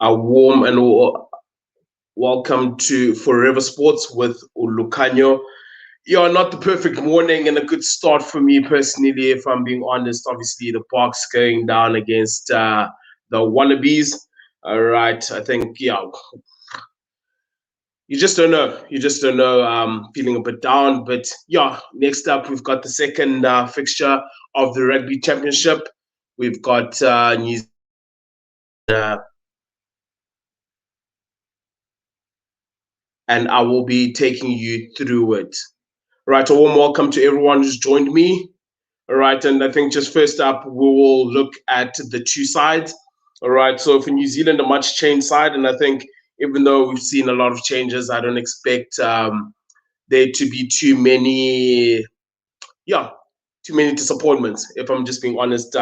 A warm and welcome to Forever Sports with Ulucanyo. Yeah, not the perfect morning and a good start for me personally, if I'm being honest. Obviously, the Park's going down against the Wallabies. All right, I think, yeah, you just don't know. You just don't know. Feeling a bit down. But yeah, next up, we've got the second fixture of the Rugby Championship. We've got New Zealand. And I will be taking you through it. Right, a warm welcome to everyone who's joined me. All right, and I think just first up, we will look at the two sides. All right, so for New Zealand, a much changed side, and I think even though we've seen a lot of changes, I don't expect there to be too many, yeah, too many disappointments. If I'm just being honest,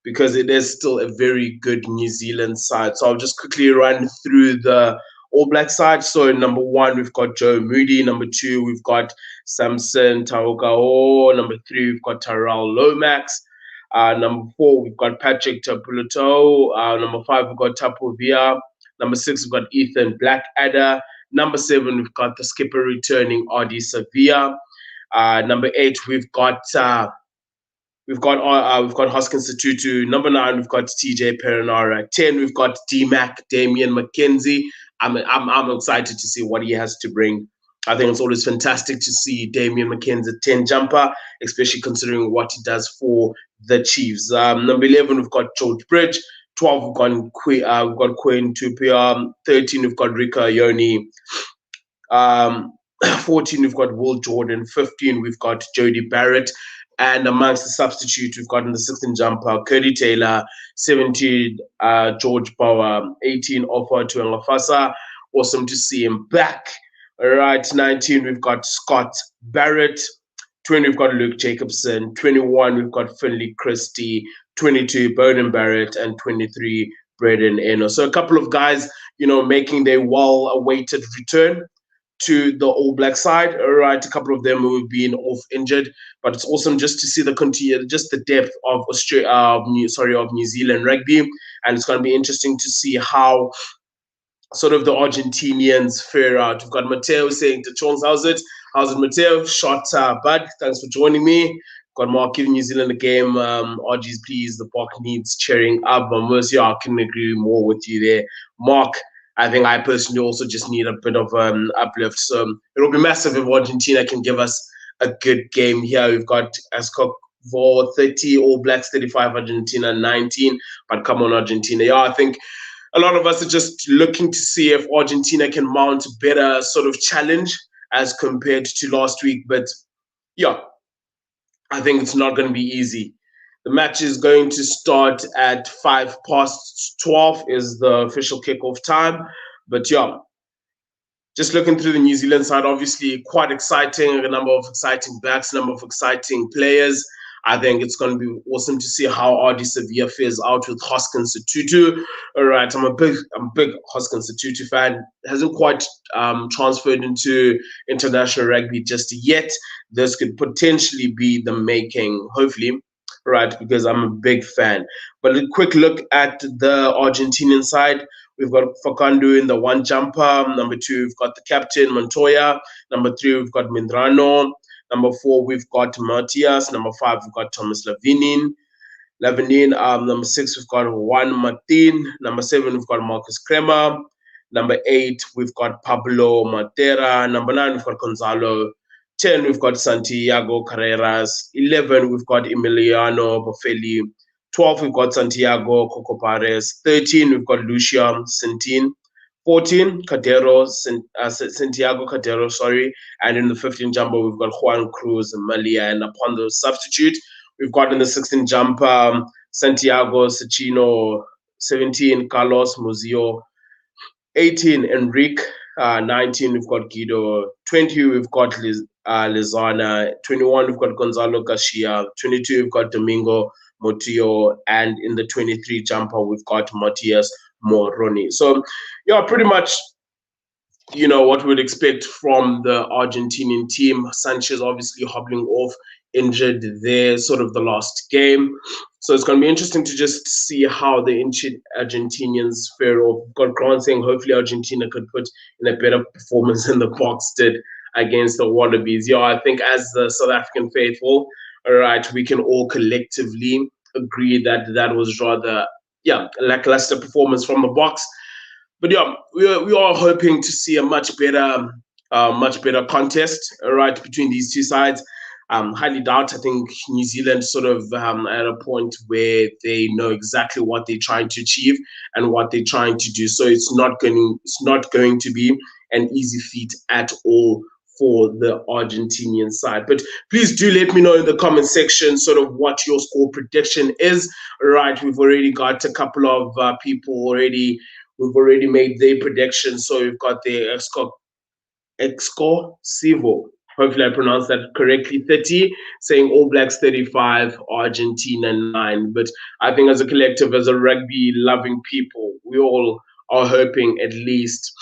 because it is still a very good New Zealand side. So I'll just quickly run through the All Black side. So number one, we've got Joe Moody. Number two, we've got Samson Taukao. Number three, we've got Tyrell Lomax. Number four, we've got Patrick Tapuluto. Number five, we've got Tapovia. Number six, we've got Ethan Blackadder. Number seven, we've got the skipper returning, Adi Sevilla. Number eight, we've got Hoskins Satutu. Number nine, we've got TJ Perenara. 10, we've got D-Mac, Damian McKenzie. I'm excited to see what he has to bring. I think it's always fantastic to see Damian McKenzie 10 jumper, especially considering what he does for the Chiefs. Number 11, we've got George Bridge. 12, we've got Quinn Tupia. 13, we've got Rika Ioni. 14, we've got Will Jordan. 15, we've got Jody Barrett. And amongst the substitutes, we've got in the 16 jumper, Cody Taylor. 17, George Bauer. 18, Offa Tuangafasa. Awesome to see him back. All right, 19, we've got Scott Barrett. 20, we've got Luke Jacobson. 21, we've got Finley Christie. 22, Bowden Barrett. And 23, Braden Eno. So a couple of guys, making their well-awaited return to the All Black side. All right, a couple of them who have been off injured, but it's awesome just to see just the depth of New Zealand rugby, and it's going to be interesting to see how sort of the Argentinians fare out. We've got Mateo saying to Chongs, how's it? How's it, Mateo? Shot, bud. Thanks for joining me. Got Mark giving New Zealand a game. RGs, please. The Park needs cheering up. Mercy, I couldn't agree more with you there. Mark, I think I personally also just need a bit of uplift. So it'll be massive if Argentina can give us a good game here. We've got Ascot for 30, All Blacks 35, Argentina 19. But come on, Argentina. Yeah, I think a lot of us are just looking to see if Argentina can mount a better sort of challenge as compared to last week. But yeah, I think it's not going to be easy. The match is going to start at 12:05 is the official kickoff time. But yeah, just looking through the New Zealand side, obviously quite exciting, a number of exciting backs, a number of exciting players. I think it's going to be awesome to see how Adi Sevilla fares out with Hoskins Satutu. All right, I'm a big Hoskins Satutu fan. Hasn't quite transferred into international rugby just yet. This could potentially be the making, hopefully, right? Because I'm a big fan. But a quick look at the Argentinian side. We've got Facundo in the one jumper. Number two, we've got the captain, Montoya. Number three, we've got Mindrano. Number four, we've got Matias. Number five, we've got Thomas Lavinin. Number six, we've got Juan Martin. Number seven, we've got Marcus Kremer. Number eight, we've got Pablo Matera. Number nine, we've got Gonzalo. 10, we've got Santiago Carreras. 11, we've got Emiliano Boffelli. 12, we've got Santiago Cocopares. 13, we've got Lucia Centin. 14, Santiago Cadero, sorry. And in the 15 jumper, we've got Juan Cruz and Malia. And upon the substitute, we've got in the 16 jumper, Santiago Cecchino. 17, Carlos Muzio. 18, Enrique. 19, we've got Guido. 20, we've got Lizana. 21, we've got Gonzalo Garcia. 22, we've got Domingo Motillo. And in the 23 jumper, we've got Matias Moroni. So, yeah, pretty much, what we'd expect from the Argentinian team. Sanchez obviously hobbling off injured there, sort of the last game. So it's going to be interesting to just see how the Argentinians fare off. Got Grant saying hopefully Argentina could put in a better performance than the Box did against the Wallabies. Yeah, I think as the South African faithful, all right, we can all collectively agree that that was rather, yeah, a lackluster performance from the Box. But yeah, we are hoping to see a much better contest, right, between these two sides. Highly doubt. I think New Zealand sort of at a point where they know exactly what they're trying to achieve and what they're trying to do. So it's not going to be an easy feat at all for the Argentinian side. But please do let me know in the comment section sort of what your score prediction is. Right, we've already got a couple of people already. We've already made their predictions. So we've got the Excursivo. Hopefully I pronounced that correctly. 30, saying All Blacks 35, Argentina 9. But I think as a collective, as a rugby-loving people, we all are hoping at least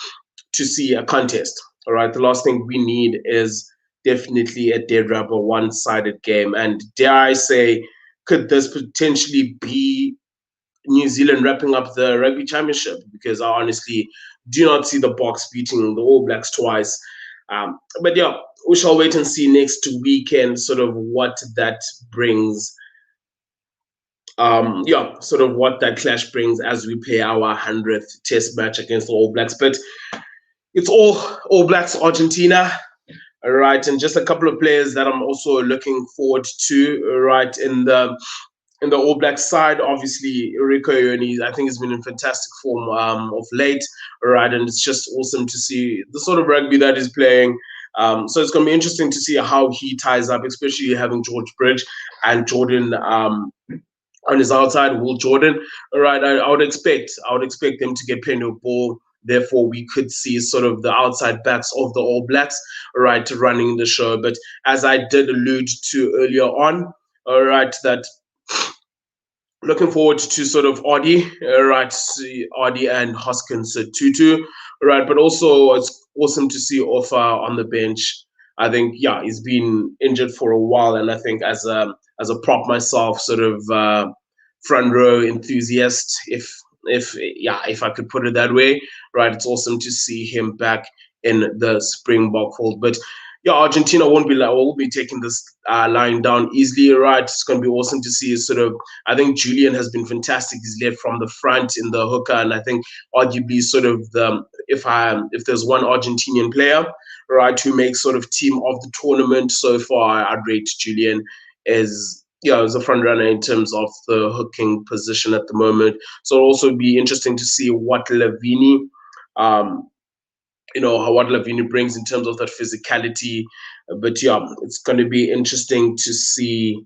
to see a contest. All right, the last thing we need is definitely a dead rubber, one-sided game. And dare I say, could this potentially be New Zealand wrapping up the Rugby Championship? Because I honestly do not see the Box beating the All Blacks twice. But yeah, we shall wait and see next weekend sort of what that brings. Yeah, sort of what that clash brings as we play our 100th Test match against the All Blacks. But it's All Blacks Argentina. All right, and just a couple of players that I'm also looking forward to, right, in the All Black side. Obviously, Rico Ioni, I think, has been in fantastic form of late, right? And it's just awesome to see the sort of rugby that he's playing. So it's going to be interesting to see how he ties up, especially having George Bridge and Jordan on his outside, Will Jordan. All right, I would expect them to get plenty of ball. Therefore, we could see sort of the outside backs of the All Blacks, right, running the show. But as I did allude to earlier on, all right, that looking forward to sort of Audi, right? Audi and Hoskins Tutu, right? But also it's awesome to see Offa on the bench. I think, yeah, he's been injured for a while, and I think as a prop myself, sort of front row enthusiast, if I could put it that way, right? It's awesome to see him back in the Springbok fold. But yeah, Argentina won't be taking this line down easily, right? It's going to be awesome to see sort of. I think Julian has been fantastic. He's led from the front in the hooker, and I think arguably sort of if there's one Argentinian player, right, who makes sort of team of the tournament so far, I'd rate Julian as as a front runner in terms of the hooking position at the moment. So it'll also be interesting to see what Lavini. What Lavini brings in terms of that physicality. But yeah, it's going to be interesting to see.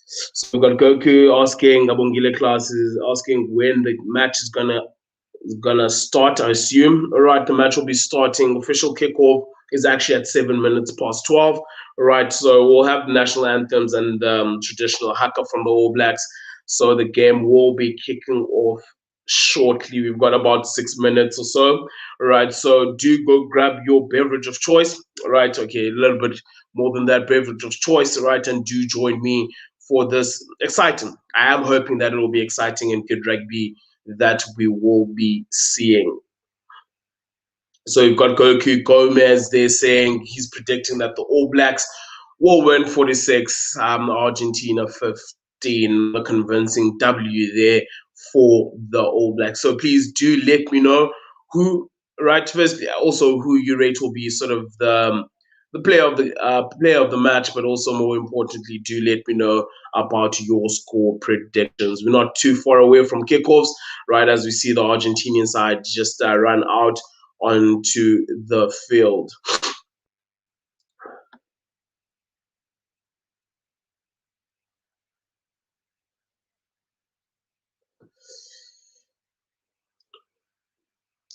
So we've got Goku asking, Abongile class is asking when the match is gonna start, I assume. All right, the match will be starting. Official kickoff is actually at 7 minutes past 12. All right, so we'll have the national anthems and traditional haka from the All Blacks. So the game will be kicking off shortly. We've got about 6 minutes or so. All right, so do go grab your beverage of choice. All right, okay, a little bit more than that beverage of choice. All right, and do join me for this exciting. I am hoping that it will be exciting and good rugby that we will be seeing. So you've got Goku Gomez there saying he's predicting that the All Blacks will win 46, Argentina 15, a convincing W there for the All Blacks. So please do let me know who, right, first, also who you rate will be sort of the player of the match, but also more importantly, do let me know about your score predictions. We're not too far away from kickoffs, right? As we see the Argentinian side just run out onto the field.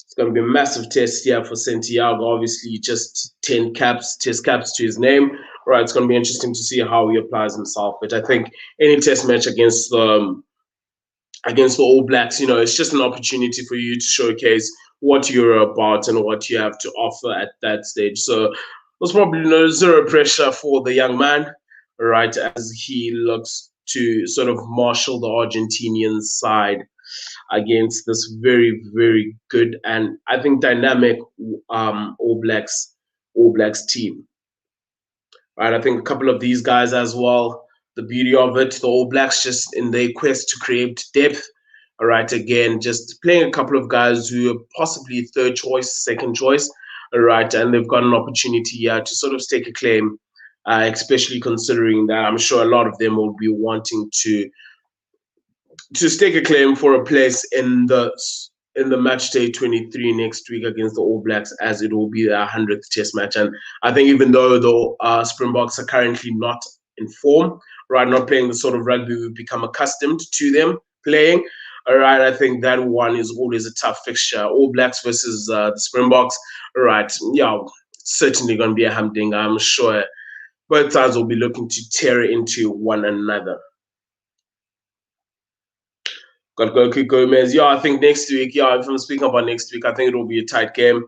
It's going to be a massive test here for Santiago. Obviously, just 10 test caps to his name. Right, it's going to be interesting to see how he applies himself. But I think any test match against the All Blacks, it's just an opportunity for you to showcase what you're about and what you have to offer at that stage. So there's probably no zero pressure for the young man, right, as he looks to sort of marshal the Argentinian side against this very, very good and I think dynamic All Blacks team. Right, I think a couple of these guys as well. The beauty of it, the All Blacks just in their quest to create depth. All right, again, just playing a couple of guys who are possibly third choice, second choice. All right, and they've got an opportunity here to sort of stake a claim, especially considering that I'm sure a lot of them will be wanting to stake a claim for a place in the match day 23 next week against the All Blacks, as it will be their 100th Test match. And I think even though the Springboks are currently not in form, right, not playing the sort of rugby we've become accustomed to them playing, all right, I think that one is always a tough fixture. All Blacks versus the Springboks, all right, yeah, it's certainly going to be a humdinger. I'm sure both sides will be looking to tear into one another. Got Goku Gomez. Yeah, I think next week, yeah, if I'm speaking about next week, I think it will be a tight game.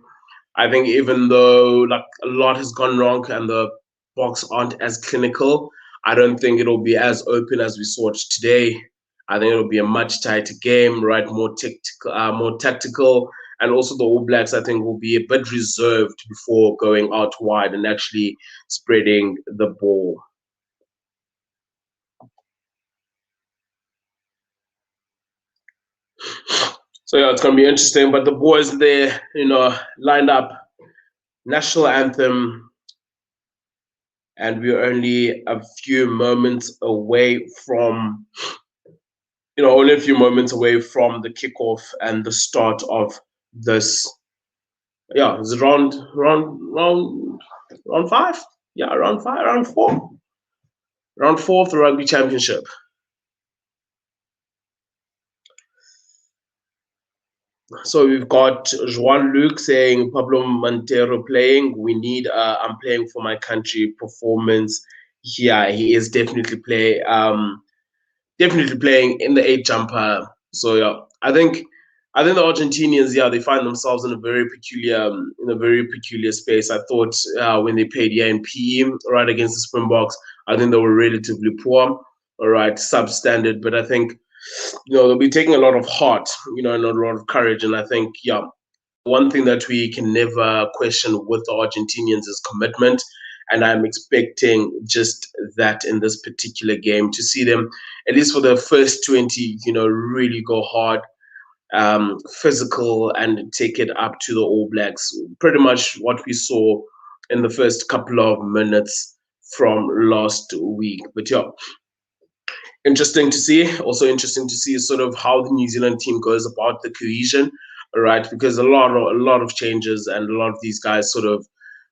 I think even though like a lot has gone wrong and the Boks aren't as clinical, I don't think it'll be as open as we saw it today. I think it'll be a much tighter game, right? More tactical, and also the All Blacks I think will be a bit reserved before going out wide and actually spreading the ball. So yeah, it's gonna be interesting. But the boys there, lined up national anthem, and we're only a few moments away from, only a few moments away from the kickoff and the start of this. Yeah, it's round five. Yeah, round five, round four of the rugby championship. So we've got Juan Luc saying Pablo Montero playing. We need I'm playing for my country performance. Yeah, he is definitely playing in the eight jumper. So yeah, I think the Argentinians, yeah, they find themselves in a very peculiar space. I thought when they played here in PE right against the Springboks, I think they were relatively poor, all right, substandard. But I think they'll be taking a lot of heart, and a lot of courage. And I think, yeah, one thing that we can never question with the Argentinians is commitment. And I'm expecting just that in this particular game to see them, at least for the first 20, really go hard, physical, and take it up to the All Blacks. Pretty much what we saw in the first couple of minutes from last week. But yeah, interesting to see. Also interesting to see sort of how the New Zealand team goes about the cohesion, right? Because a lot of changes and a lot of these guys sort of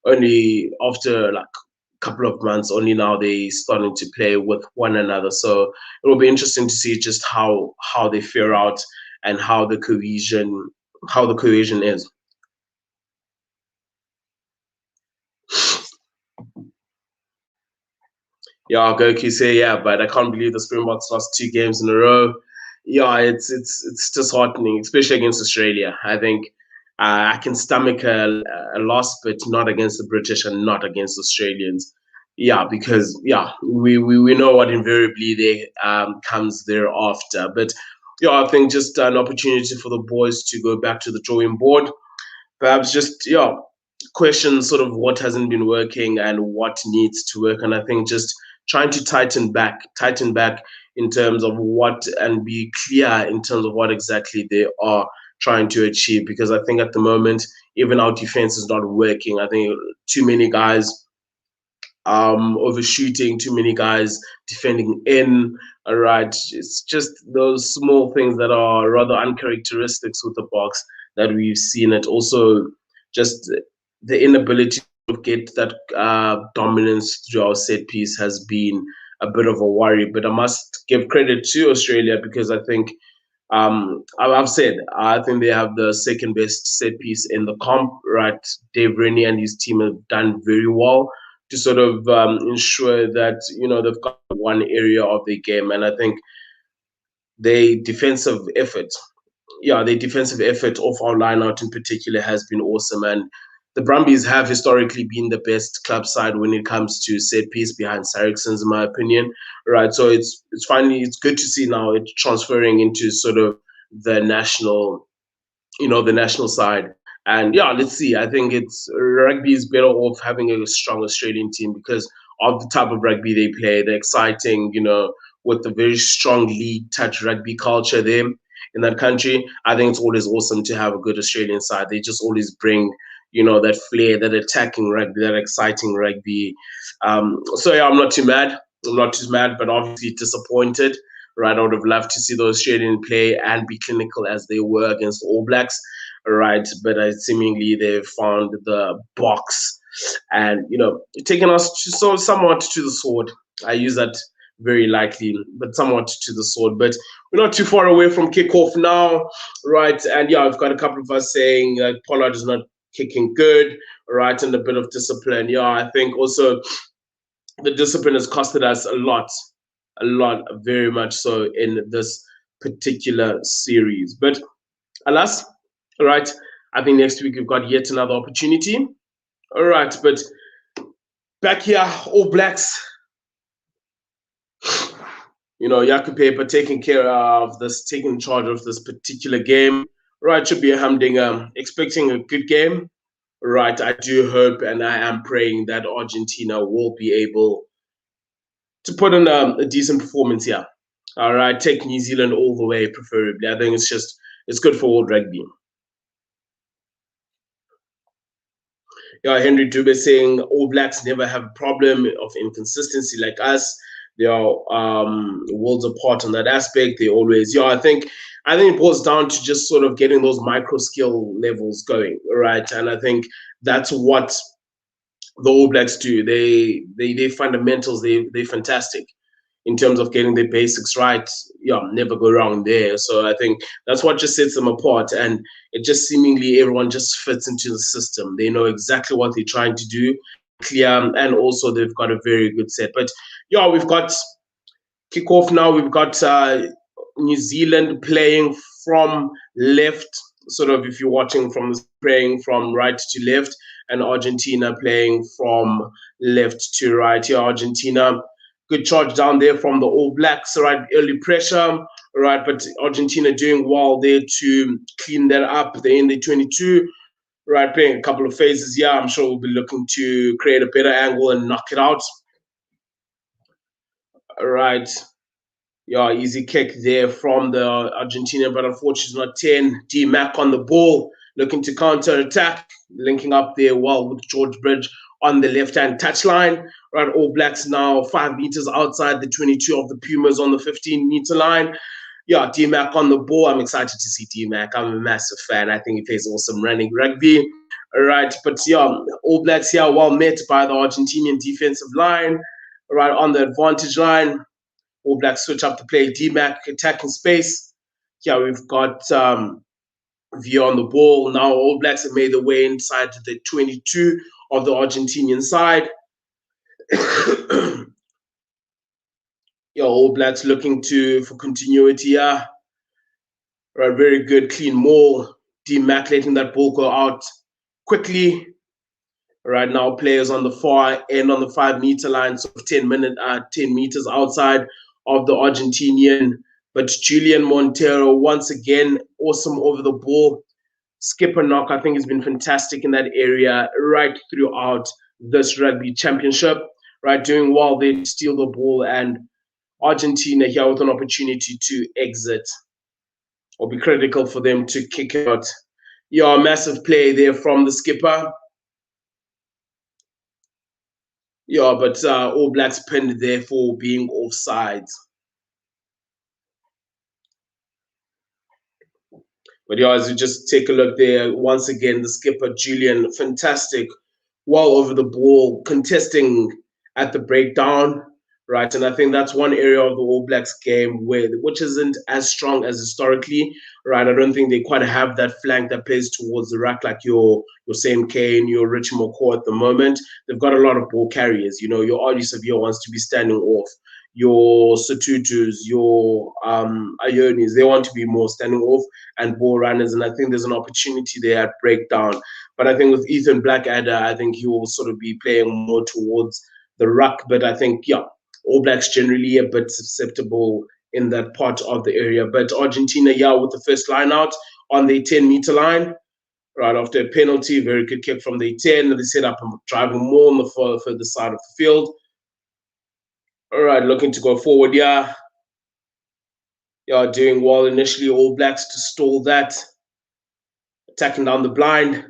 only after like a couple of months only now they starting to play with one another. So it will be interesting to see just how they fare out and how the cohesion is. Yeah, Goku say yeah, but I can't believe the Springboks lost two games in a row. Yeah, it's disheartening, especially against Australia. I think I can stomach a loss, but not against the British and not against Australians. Yeah, because yeah, we know what invariably there comes thereafter. But yeah, I think just an opportunity for the boys to go back to the drawing board. Perhaps just yeah, question sort of what hasn't been working and what needs to work. And I think just trying to tighten back in terms of what and be clear in terms of what exactly they are trying to achieve. Because I think at the moment, even our defense is not working. I think too many guys overshooting, too many guys defending in. All right, it's just those small things that are rather uncharacteristics with the box that we've seen. It also just the inability to get that dominance through our set piece has been a bit of a worry. But I must give credit to Australia because I think I've said I think they have the second best set piece in the comp. Right, Dave Rennie and his team have done very well to sort of ensure that they've got one area of the game, and I think their defensive effort, yeah, their defensive effort off our line out in particular has been awesome, and the Brumbies have historically been the best club side when it comes to set piece behind Saracens, in my opinion. Right, so it's good to see now it transferring into sort of the national, the national side. And yeah, let's see. I think it's rugby is better off having a strong Australian team because of the type of rugby they play. They're exciting, with the very strong league touch rugby culture there in that country. I think it's always awesome to have a good Australian side. They just always bring, that flair, that attacking rugby, that exciting rugby. So yeah, I'm not too mad. I'm not too mad, but obviously disappointed. Right, I would have loved to see the Australian play and be clinical as they were against the All Blacks. Right, but seemingly they've found the box and taken us somewhat to the sword. I use that very lightly, but somewhat to the sword. But we're not too far away from kickoff now, right? And yeah, I've got a couple of us saying that Pollard is not kicking good, right, and a bit of discipline. Yeah, I think also the discipline has costed us a lot, very much so in this particular series. But alas, all right, I think next week we've got yet another opportunity. All right, but back here, All Blacks. Yaku Paper taking charge of this particular game. Right, should be a humdinger. Expecting a good game. Right, I do hope and I am praying that Argentina will be able to put in a decent performance here. All right, take New Zealand all the way, preferably. I think it's good for world rugby. Yeah, Henry Dube saying All Blacks never have a problem of inconsistency like us. They are worlds apart on that aspect. They always, I think it boils down to just sort of getting those micro skill levels going, right? And I think that's what the All Blacks do. They fundamentals. They're fantastic in terms of getting their basics right. Yeah, never go wrong there. So I think that's what just sets them apart. And it just seemingly everyone just fits into the system. They know exactly what they're trying to do, clear, and also they've got a very good set. But yeah, we've got kickoff now. We've got New Zealand playing from left, sort of if you're watching from playing from right to left, and Argentina playing from left to right. Here, Argentina, good charge down there from the All Blacks, right? Early pressure, right? But Argentina doing well there to clean that up. They're in the 22, right? Playing a couple of phases. Yeah, I'm sure we'll be looking to create a better angle and knock it out. Right. Yeah, easy kick there from the Argentina, but unfortunately not 10. D-Mac on the ball, looking to counter-attack, linking up there well with George Bridge on the left-hand touchline. Right, All Blacks now 5 meters outside the 22 of the Pumas on the 15-meter line. Yeah, D-Mac on the ball. I'm excited to see D-Mac. I'm a massive fan. I think he plays awesome running rugby. All right, but yeah, All Blacks here well met by the Argentinian defensive line. Right on the advantage line. All Blacks switch up the play. D-Mac attacking space. Yeah, we've got Via on the ball. Now All Blacks have made their way inside the 22 of the Argentinian side. Yeah, All Blacks looking for continuity here. Right, very good, clean maul. D-Mac letting that ball go out quickly. Right now, players on the far end on the 5-meter line, so 10 meters outside of the Argentinian. But Julian Montero, once again, awesome over the ball. Skipper knock, I think, has been fantastic in that area right throughout this rugby championship. Right, doing well, they steal the ball, and Argentina here with an opportunity to exit or be critical for them to kick out. Yeah, massive play there from the skipper. Yeah, but All Blacks pinned there for being offside. But yeah, as you just take a look there, once again, the skipper, Julian, fantastic, well over the ball, contesting at the breakdown, right? And I think that's one area of the All Blacks game which isn't as strong as historically, right? I don't think they quite have that flank that plays towards the rack like your Sam Kane, your Richie McCaw at the moment. They've got a lot of ball carriers. Your Ardy Sevilla wants to be standing off. your Satutus, your Ionis, they want to be more standing off and ball runners. And I think there's an opportunity there at breakdown. But I think with Ethan Blackadder, I think he will sort of be playing more towards the ruck. But I think, yeah, All Blacks generally a bit susceptible in that part of the area. But Argentina, yeah, with the first line out on the 10-meter line, right after a penalty, very good kick from the 10. They set up and driving more on the further side of the field. All right, looking to go forward, yeah. Yeah, doing well initially. All Blacks to stall that. Attacking down the blind.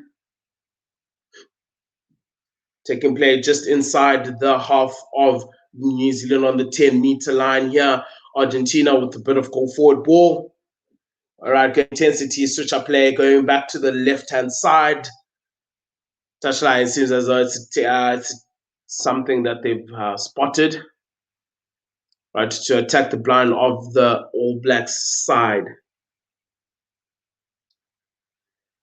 Taking play just inside the half of New Zealand on the 10-meter line here. Argentina with a bit of go forward ball. All right, good intensity, switch up play, going back to the left-hand side. Touchline seems as though it's something that they've spotted. Right, to attack the blind of the All Blacks side.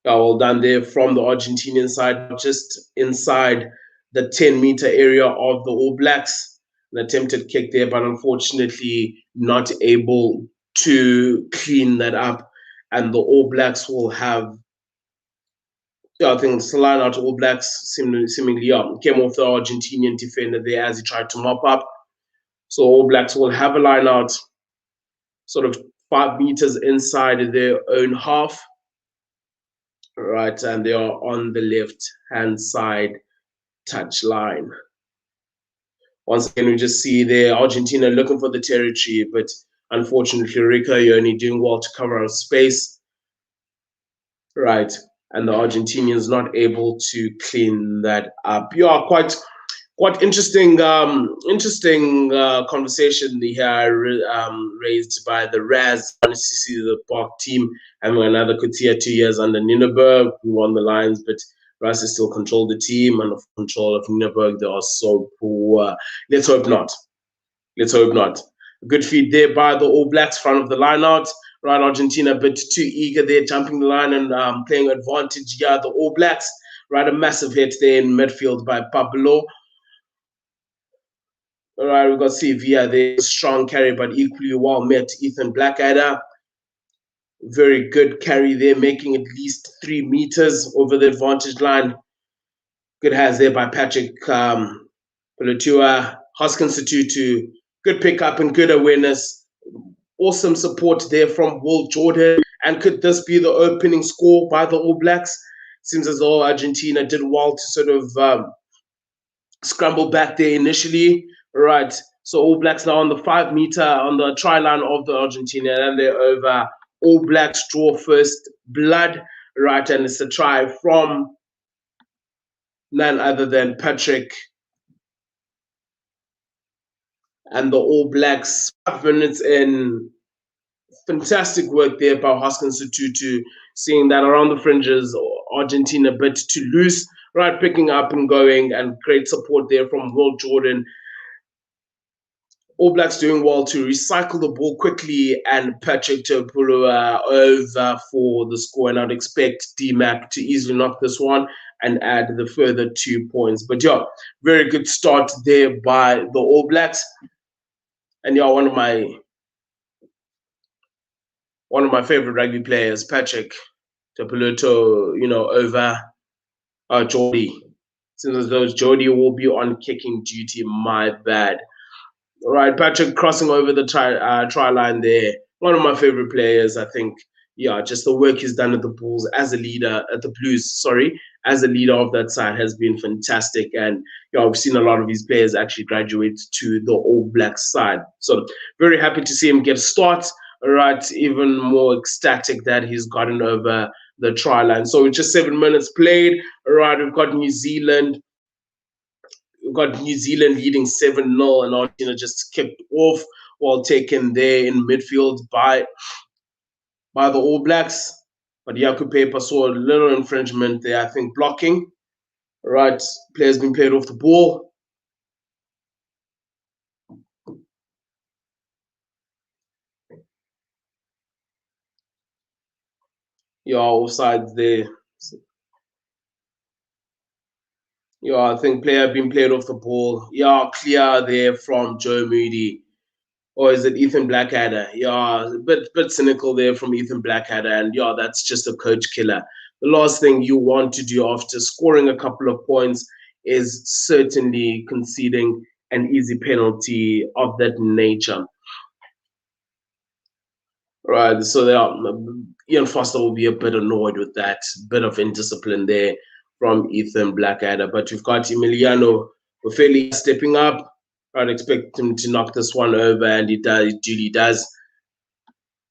Well done there from the Argentinian side, just inside the 10-meter area of the All Blacks. An attempted kick there, but unfortunately not able to clean that up. And the All Blacks will have, I think the line out All Blacks seemingly came off the Argentinian defender there as he tried to mop up. So All Blacks will have a line out sort of 5 meters inside their own half. Right, and they are on the left-hand side touch line. Once again, we just see there Argentina looking for the territory, but unfortunately, Rico only doing well to cover our space. Right, and the Argentinians not able to clean that up. Yeah, quite interesting conversation here raised by the Raz. Honestly, see the Park team having another Kutia 2 years under Ninenberg, who won the Lions, but Raz is still control the team and of control of Ninenberg. They are so poor. Let's hope not. Let's hope not. A good feed there by the All Blacks, front of the line out. Right, Argentina a bit too eager there, jumping the line and playing advantage. Yeah, the All Blacks. Right, a massive hit there in midfield by Pablo. All right, we've got Sevilla there, strong carry, but equally well met. Ethan Blackadder, very good carry there, making at least 3 meters over the advantage line. Good hands there by Patrick Palatua, Hoskins Tutu. Good pickup and good awareness. Awesome support there from Will Jordan. And could this be the opening score by the All Blacks? Seems as though Argentina did well to sort of scramble back there initially. Right, so All Blacks now on the 5 meter on the try line of the Argentina, and they're over. All Blacks draw first blood, right, and it's a try from none other than Patrick. And the All Blacks 5 minutes in. Fantastic work there by Hoskins Tutu, seeing that around the fringes, Argentina a bit too loose, right, picking up and going, and great support there from Will Jordan. All Blacks doing well to recycle the ball quickly and Patrick Topulua over for the score. And I'd expect D-Mac to easily knock this one and add the further 2 points. But yeah, very good start there by the All Blacks. And yeah, one of my favorite rugby players, Patrick Topuluto, over Jordy. Seems as though Jordy will be on kicking duty. My bad. All right, Patrick crossing over the try line there. One of my favorite players, I think. Yeah, just the work he's done at the Bulls as a leader, at the Blues, as a leader of that side has been fantastic. And yeah, we've seen a lot of these players actually graduate to the All Blacks side. So very happy to see him get a start. All right, even more ecstatic that he's gotten over the try line. So just 7 minutes played. All right, we've got New Zealand. We've got New Zealand leading 7-0, and Argentina just kicked off while taken there in midfield by the All Blacks. But Yaku Paper saw a little infringement there, I think, blocking. All right, players being played off the ball. Yeah, offside there. Yeah, I think player being played off the ball. Yeah, clear there from Joe Moody. Or is it Ethan Blackadder? Yeah, a bit cynical there from Ethan Blackadder. And yeah, that's just a coach killer. The last thing you want to do after scoring a couple of points is certainly conceding an easy penalty of that nature. Right, so Ian Foster will be a bit annoyed with that bit of indiscipline there from Ethan Blackadder. But we've got Emiliano Boffelli stepping up. I'd expect him to knock this one over, and he does. Duty does.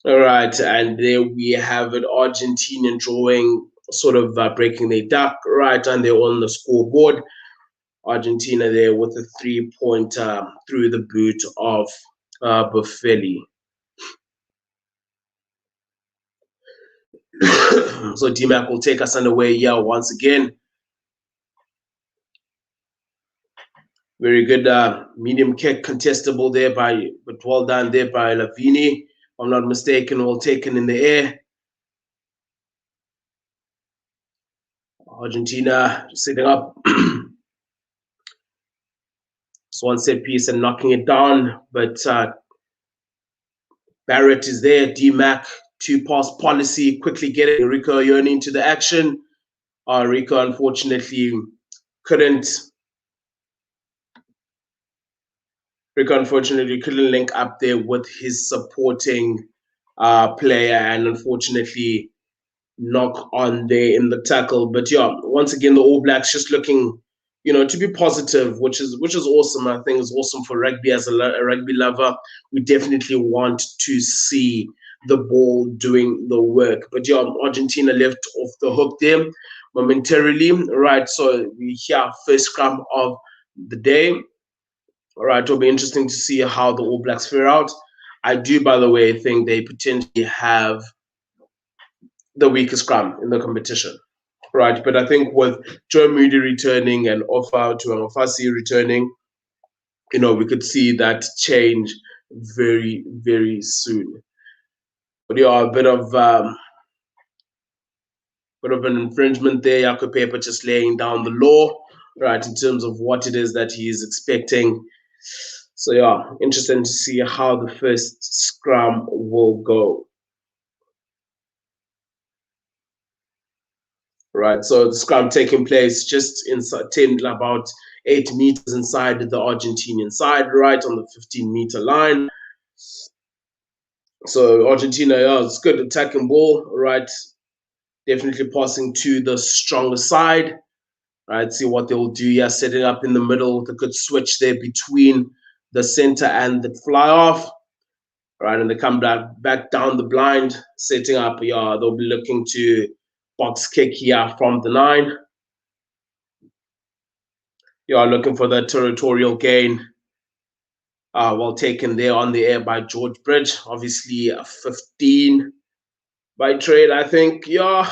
All right, and there we have it. Argentina drawing, sort of breaking their duck, right, and they're on the scoreboard. Argentina there with a 3-pointer through the boot of Boffelli. So DMAC will take us underway here once again. Very good medium kick, contestable there but well done there by Lavini. If I'm not mistaken, well taken in the air. Argentina setting up. It's one set piece and knocking it down, but Barrett is there. DMAC, 2-pass policy, quickly getting Rico Ioni into the action. Rico unfortunately couldn't link up there with his supporting player, and unfortunately knock on there in the tackle. But yeah, once again, the All Blacks just looking, to be positive, which is awesome. I think it's awesome for rugby. As a rugby lover, we definitely want to see the ball doing the work. But yeah, Argentina left off the hook there momentarily. Right, so we hear first scrum of the day. All right, it'll be interesting to see how the All Blacks fare out. I do, by the way, think they potentially have the weakest scrum in the competition. Right, but I think with Joe Moody returning and Ofa to Amafasi returning, we could see that change very, very soon. But yeah, a bit of an infringement there. Jaco Peper just laying down the law, right, in terms of what it is that he is expecting. So yeah, interesting to see how the first scrum will go. Right, so the scrum taking place just inside about 8 meters inside the Argentinian side, right on the 15-meter line. So Argentina, yeah, it's good attacking ball, right? Definitely passing to the stronger side, right? See what they'll do here, setting up in the middle with a good switch there between the center and the fly off, right? And they come back down the blind, setting up. Yeah, they'll be looking to box kick here from the 9. Yeah, looking for that territorial gain. Well taken there on the air by George Bridge. Obviously, a 15 by trade, I think. Yeah,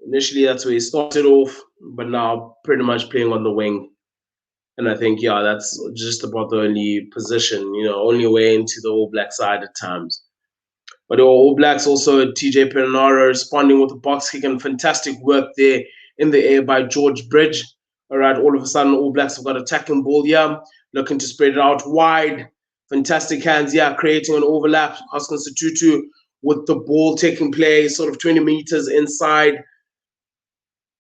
initially that's where he started off, but now pretty much playing on the wing. And I think, yeah, that's just about the only position, only way into the All Black side at times. But the All Blacks also, TJ Perenara responding with a box kick and fantastic work there in the air by George Bridge. All right, all of a sudden, All Blacks have got attacking ball here, looking to spread it out wide. Fantastic hands here, creating an overlap. Hoskins Tutu with the ball taking place sort of 20 meters inside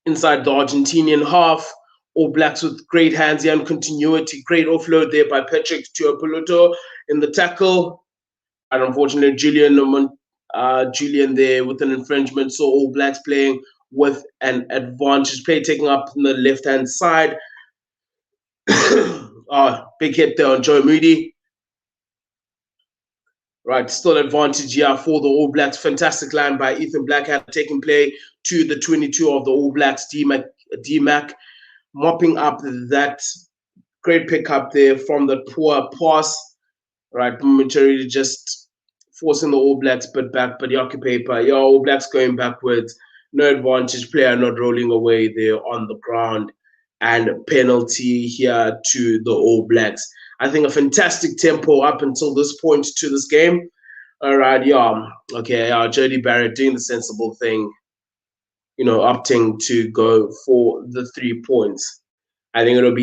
the Argentinian half. All Blacks with great hands here and continuity. Great offload there by Patrick Tuipulotu in the tackle. And unfortunately, Julian there with an infringement. So All Blacks playing with an advantage play, taking up on the left-hand side. Big hit there on Joe Moody. Right, still advantage here for the All Blacks. Fantastic line by Ethan Blackadder taking play to the 22 of the All Blacks. DMAC mopping up that great pickup there from the poor pass. Right, momentarily just forcing the All Blacks but back, but Jaco Peper. Yeah, All Blacks going backwards. No advantage player not rolling away there on the ground. And penalty here to the All Blacks. I think a fantastic tempo up until this point to this game. All right, yeah. Okay, Jody Barrett doing the sensible thing, opting to go for the 3 points. I think it would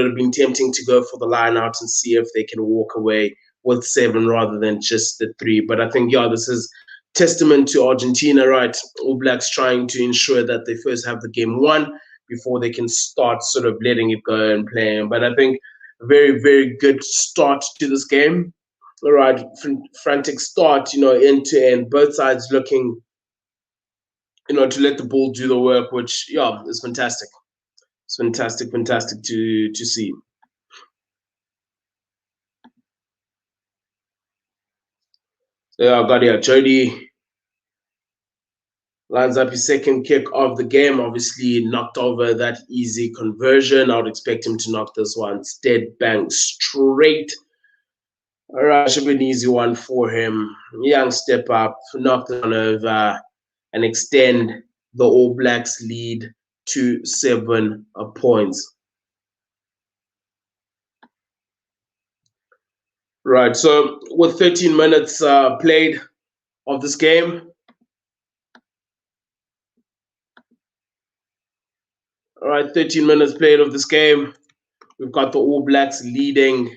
have been tempting to go for the line out and see if they can walk away with 7 rather than just the 3. But I think, yeah, this is testament to Argentina, right? All Blacks trying to ensure that they first have the game won before they can start sort of letting it go and playing. But I think a very, very good start to this game. All right, frantic start, end to end, both sides looking, to let the ball do the work, which, yeah, is fantastic. It's fantastic to see. So yeah, I've got here Jody lines up his second kick of the game. Obviously, knocked over that easy conversion. I would expect him to knock this one dead bang straight. All right, should be an easy one for him. Young step up, knock it on over, and extend the All Blacks lead to 7 points. Right, so with 13 minutes played of this game, all right, 13 minutes played of this game. We've got the All Blacks leading.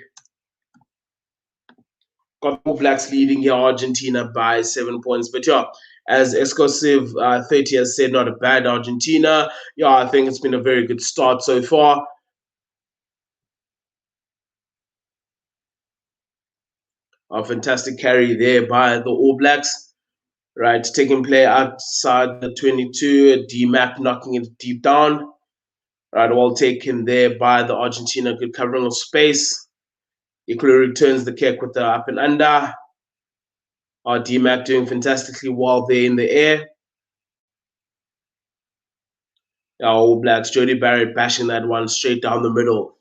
Got All Blacks leading here, Argentina by 7 points. But yeah, as Exclusive 30 has said, not a bad Argentina. Yeah, I think it's been a very good start so far. A fantastic carry there by the All Blacks. Right, taking play outside the 22. D-Mac knocking it deep down. Right, well taken there by the Argentina. Good covering of space. Equally returns the kick with the up and under. D-Mac doing fantastically well there in the air. All Blacks, Jody Barrett bashing that one straight down the middle.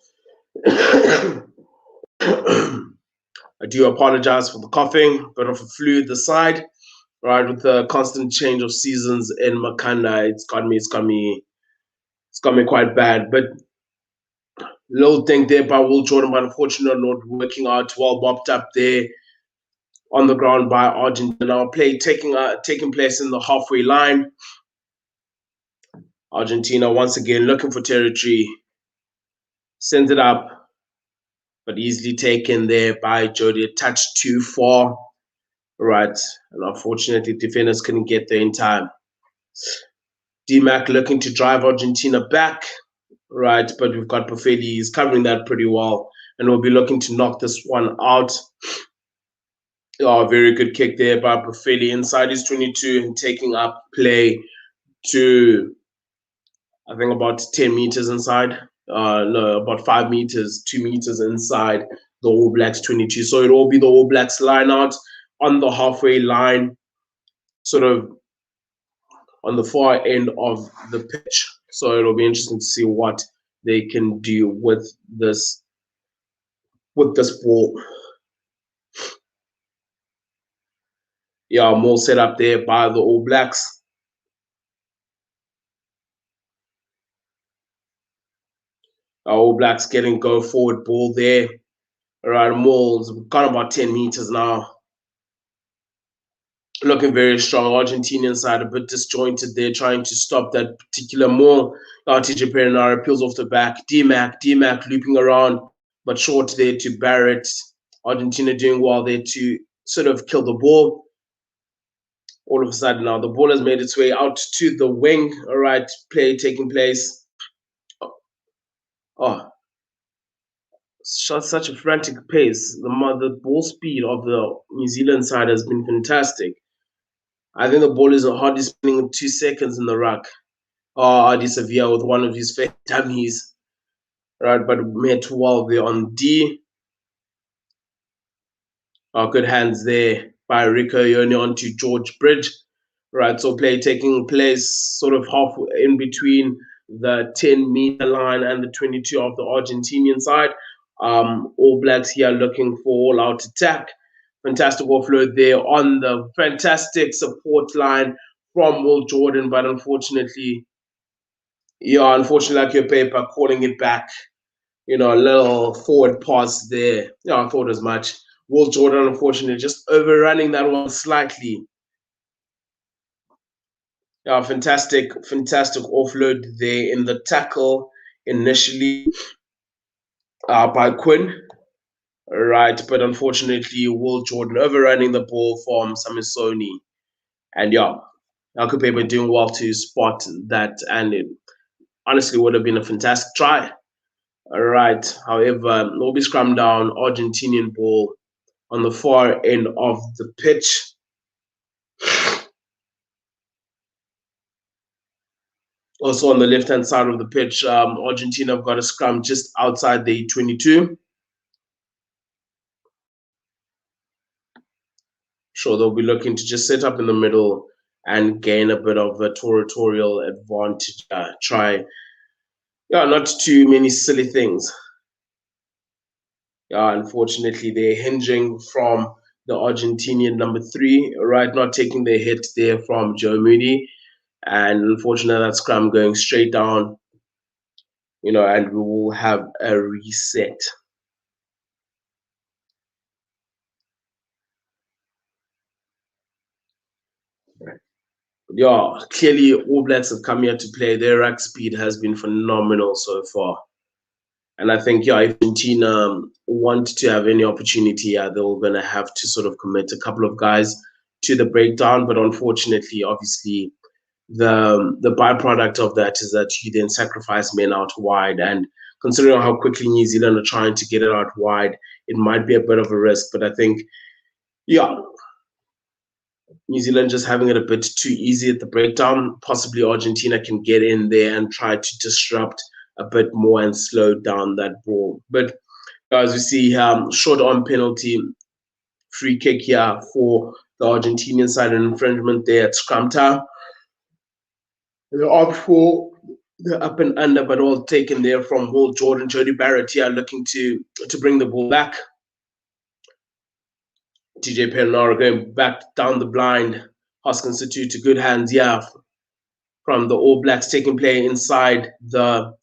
I do apologize for the coughing, bit of a flu this side. Right, with the constant change of seasons in Makanda, it's got me quite bad. But little thing there by Will Jordan, but unfortunately not working out well, bopped up there on the ground by Argentina. Play taking place in the halfway line. Argentina once again looking for territory, sends it up, but easily taken there by Jody. A touch too far, right? And unfortunately, defenders couldn't get there in time. D-Mac looking to drive Argentina back, right? But we've got Buffetti, he's covering that pretty well, and we'll be looking to knock this one out. Oh, very good kick there by Buffetti inside his 22 and taking up play to, I think, about 10 meters inside. No, about 5 meters, 2 meters inside the All Blacks 22. So it'll be the All Blacks line out on the halfway line, sort of on the far end of the pitch. So it'll be interesting to see what they can do with this ball. Yeah, more set up there by the All Blacks. All Blacks getting go forward ball there. All right, Mole's got about 10 meters now. Looking very strong. Argentinian side a bit disjointed there, trying to stop that particular Mole. TJ Perenara peels off the back. D-Mac looping around, but short there to Barrett. Argentina doing well there to sort of kill the ball. All of a sudden now, the ball has made its way out to the wing. All right, play taking place. Oh, such a frantic pace. The ball speed of the New Zealand side has been fantastic. I think the ball is hardly spinning 2 seconds in the ruck. Adi Sevilla with one of his fake dummies. Right, but met well there on D. Good hands there by Rico Ione onto George Bridge. Right, so play taking place sort of half in between the 10-meter line and the 22 of the Argentinian side. All Blacks here looking for all-out attack. Fantastic offload there on the fantastic support line from Will Jordan, but unfortunately, like your paper, calling it back. A little forward pass there. I thought as much. Will Jordan, unfortunately, just overrunning that one slightly. Fantastic offload there in the tackle. initially by Quinn, right? But unfortunately, Will Jordan overrunning the ball from Samisoni. And yeah, Alcupeba doing well to spot that, and it honestly would have been a fantastic try. All right. However, Nobi scrum down, Argentinian ball on the far end of the pitch. Also on the left-hand side of the pitch, Argentina have got a scrum just outside the 22. Sure, they'll be looking to just set up in the middle and gain a bit of a territorial advantage. Try, yeah, not too many silly things. Yeah, unfortunately, they're hinging from the Argentinian number 3, right? Not taking the hit there from Joe Moody. And unfortunately, that scrum going straight down, and we will have a reset. Yeah, clearly All Blacks have come here to play. Their rack speed has been phenomenal so far. And I think, yeah, if Argentina want to have any opportunity, they're going to have to sort of commit a couple of guys to the breakdown. But unfortunately, obviously, the byproduct of that is that you then sacrifice men out wide. And considering how quickly New Zealand are trying to get it out wide, it might be a bit of a risk. But I think, yeah, New Zealand just having it a bit too easy at the breakdown. Possibly Argentina can get in there and try to disrupt a bit more and slow down that ball. But as we see, short arm penalty, free kick here for the Argentinian side, an infringement there at scrum time. The opt for the up and under, but all taken there from Will Jordan. Jody Barrett here looking to bring the ball back. TJ Perenara going back down the blind. Hoskins to good hands, yeah, from the All Blacks, taking play inside the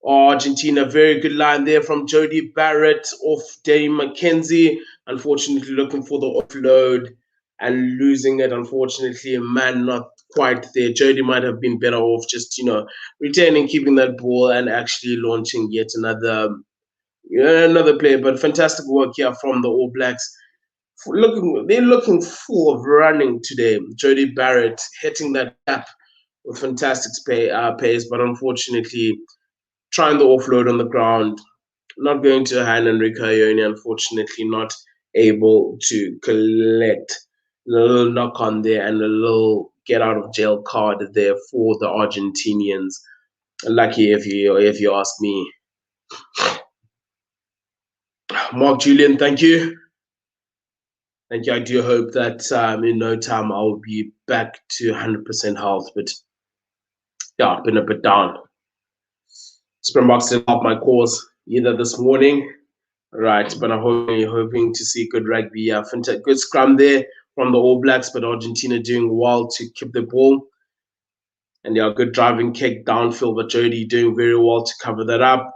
Argentina. Very good line there from Jody Barrett off Dave McKenzie. Unfortunately, looking for the offload and losing it. Unfortunately, a man not quite there. Jody might have been better off just, retaining, keeping that ball and actually launching yet another play. But fantastic work here from the All Blacks. They're looking full of running today. Jody Barrett hitting that gap with fantastic pace, but unfortunately trying the offload on the ground, not going to hand, and Rico Ione unfortunately not able to collect. A little knock on there and a little get out of jail card there for the Argentinians. Lucky if you ask me. Mark Julian, thank you. Thank you. I do hope that in no time I will be back to 100% health, but yeah, I've been a bit down. Springboks did up my course either this morning, right? But I'm hoping to see good rugby. Yeah, good scrum there from the All Blacks, but Argentina doing well to keep the ball. And yeah, good driving kick downfield, but Jody doing very well to cover that up.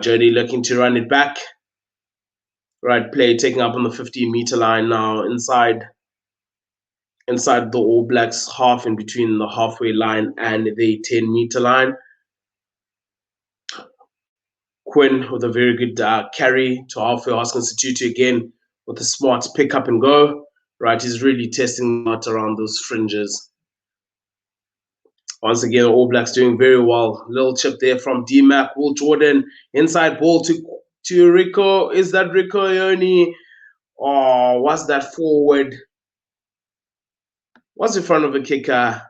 Jody looking to run it back. Right play, taking up on the 15-meter line now inside the All Blacks half, in between the halfway line and the 10-meter line. Quinn with a very good carry to halfway. Hoskins Tutu again with a smart pick up and go. Right, he's really testing out around those fringes. Once again, All Blacks doing very well. Little chip there from D-Mac. Will Jordan, inside ball to Rico. Is that Rico Ione? Oh, what's that forward? What's in front of a kicker?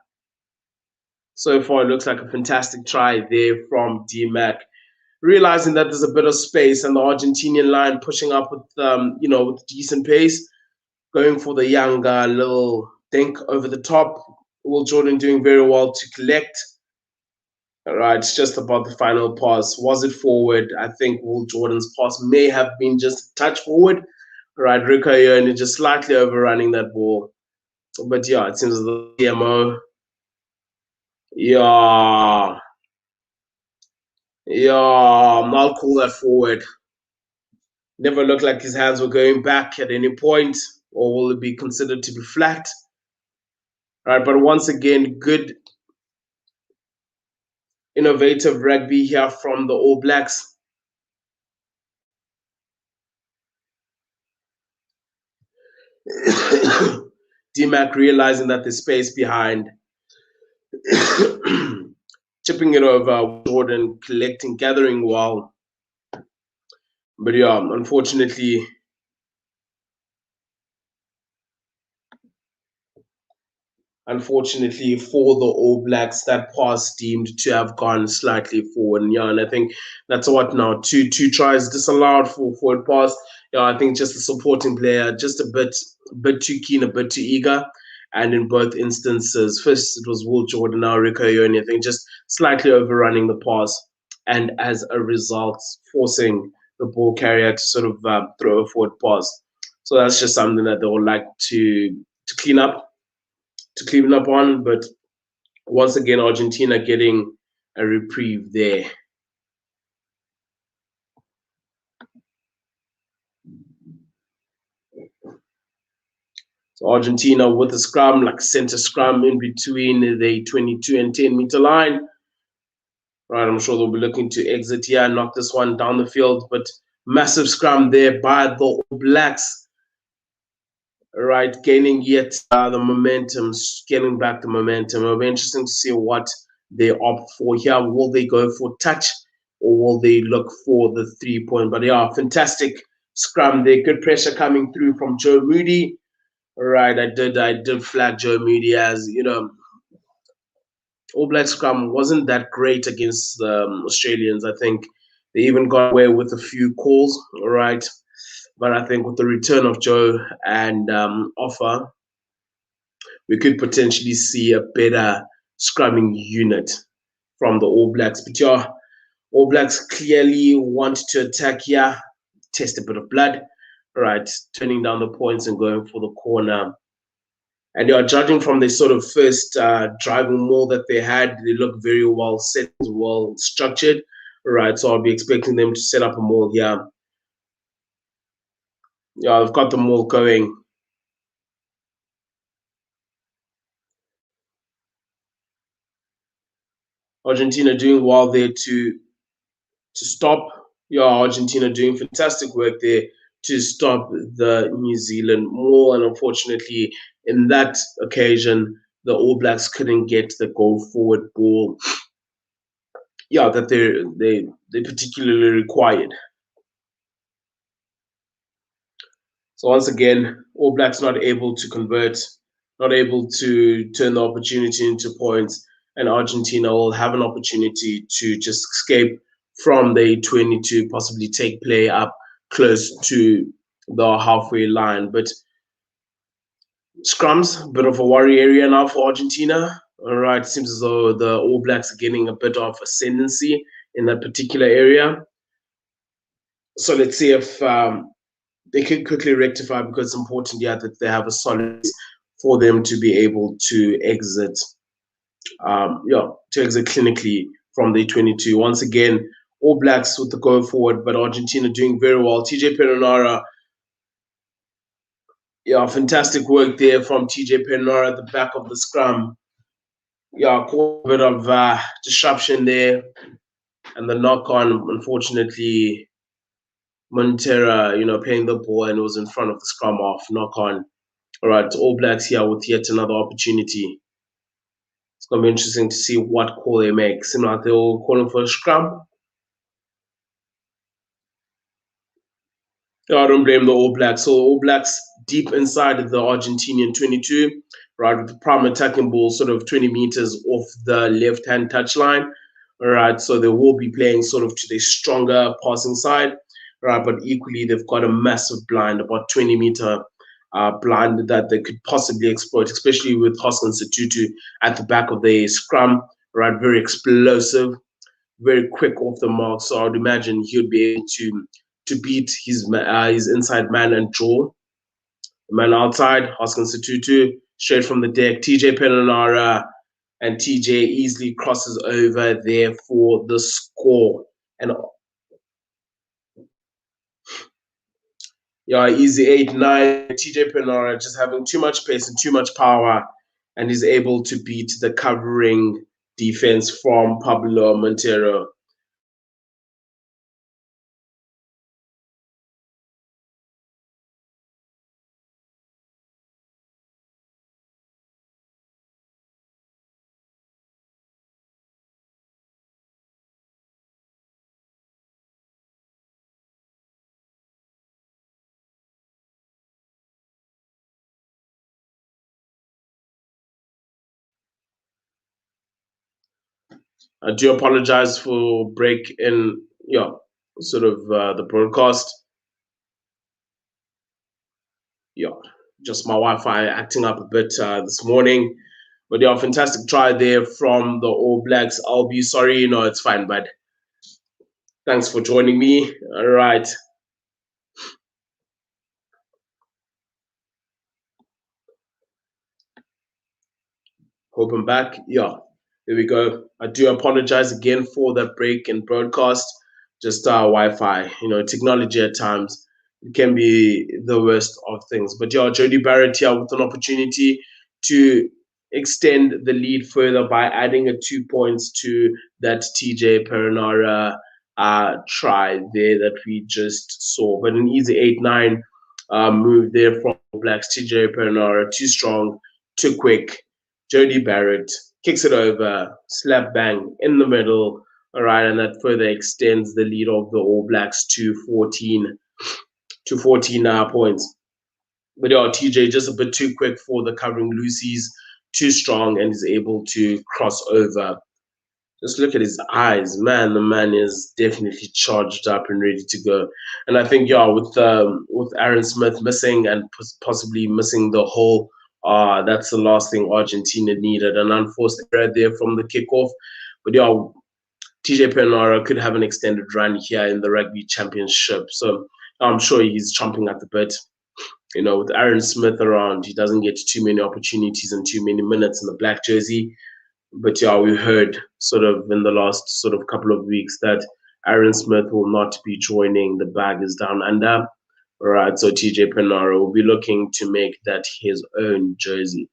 So far, it looks like a fantastic try there from D-Mac. Realizing that there's a bit of space and the Argentinian line pushing up with, with decent pace, going for the younger little dink over the top. Will Jordan doing very well to collect. All right, it's just about the final pass. Was it forward? I think Will Jordan's pass may have been just a touch forward. All right, Rico Ione just slightly overrunning that ball. But yeah, it seems the CMO. Yeah. Yeah, I'll call that forward. Never looked like his hands were going back at any point, or will it be considered to be flat? All right, but once again, good innovative rugby here from the All Blacks. D-Mac realizing that there's space behind. Chipping it over, Jordan collecting, gathering well. But yeah, unfortunately, for the All Blacks, that pass deemed to have gone slightly forward. And yeah, and I think that's what now. Two tries disallowed for forward pass. Yeah, I think just the supporting player, just a bit too keen, a bit too eager. And in both instances, first it was Will Jordan, now Rico Ione, I think just slightly overrunning the pass. And as a result, forcing the ball carrier to sort of throw a forward pass. So that's just something that they would like to clean up on. But once again, Argentina getting a reprieve there. So Argentina with a scrum, like center scrum in between the 22 and 10-meter line. Right, I'm sure they'll be looking to exit here, knock this one down the field, but massive scrum there by the All Blacks. Right, gaining yet the momentum, getting back the momentum. It'll be interesting to see what they opt for here. Will they go for touch or will they look for the 3-point? But yeah, fantastic scrum there. Good pressure coming through from Joe Moody. Right, I did flag Joe Moody as, All Black scrum wasn't that great against the Australians. I think they even got away with a few calls, right? But I think with the return of Joe and Offer, we could potentially see a better scrumming unit from the All Blacks. But yeah, All Blacks clearly want to attack here, test a bit of blood, right? Turning down the points and going for the corner. And yeah, judging from the sort of first driving maul that they had, they look very well set, well structured, right? So I'll be expecting them to set up a maul here. Yeah, I've got the maul going. Argentina doing well there to stop. Yeah, Argentina doing fantastic work there to stop the New Zealand maul. And unfortunately, in that occasion, the All Blacks couldn't get the go forward ball. Yeah, that they particularly required. So once again, All Blacks not able to convert, not able to turn the opportunity into points, and Argentina will have an opportunity to just escape from the 22, possibly take play up close to the halfway line. But scrums, a bit of a worry area now for Argentina. All right, seems as though the All Blacks are getting a bit of ascendancy in that particular area. So let's see if they can quickly rectify, because it's important, yeah, that they have a solid for them to be able to exit, to exit clinically from the 22. Once again, All Blacks with the go forward, but Argentina doing very well. TJ Perenara, yeah, fantastic work there from TJ Perenara at the back of the scrum. Yeah, quite a bit of disruption there, and the knock on, unfortunately, Montera, playing the ball and it was in front of the scrum off, knock on. All right, All Blacks here with yet another opportunity. It's going to be interesting to see what call they make. Similar like they're all calling for a scrum. I don't blame the All Blacks. So All Blacks deep inside the Argentinian 22, right, with the prime attacking ball sort of 20 meters off the left-hand touchline. All right, so they will be playing sort of to the stronger passing side, right, but equally they've got a massive blind, about 20-meter blind that they could possibly exploit, especially with Hoskins Satutu at the back of the scrum, right, very explosive, very quick off the mark. So I would imagine he would be able to beat his inside man and draw. The man outside, Hoskins Satutu, straight from the deck. TJ Perenara, and TJ easily crosses over there for the score. And yeah, easy 8-9. TJ Perenara just having too much pace and too much power, and he's able to beat the covering defense from Pablo Montero. I do apologize for break in, sort of the broadcast. Yeah, just my Wi-Fi acting up a bit this morning. But yeah, fantastic try there from the All Blacks. I'll be sorry, it's fine, but thanks for joining me. All right. Hope I'm back. Yeah, there we go. I do apologize again for that break in broadcast. Just Wi-Fi, technology at times it can be the worst of things. But yeah, Jody Barrett here with an opportunity to extend the lead further by adding a 2 points to that TJ Perenara try there that we just saw. But an easy 8-9 move there from Blacks. TJ Perenara, too strong, too quick. Jody Barrett kicks it over, slap bang in the middle. All right, and that further extends the lead of the All Blacks to 14 points. But yeah, TJ just a bit too quick for the covering loosies, too strong, and is able to cross over. Just look at his eyes, man. The man is definitely charged up and ready to go. And I think, with Aaron Smith missing and possibly missing the whole, that's the last thing Argentina needed. An unforced error there from the kickoff. But yeah, TJ Perenara could have an extended run here in the Rugby Championship. So I'm sure he's chomping at the bit. With Aaron Smith around, he doesn't get too many opportunities and too many minutes in the black jersey. But yeah, we heard sort of in the last sort of couple of weeks that Aaron Smith will not be joining the Baggers Down Under. All right, so TJ Perenara will be looking to make that his own jersey.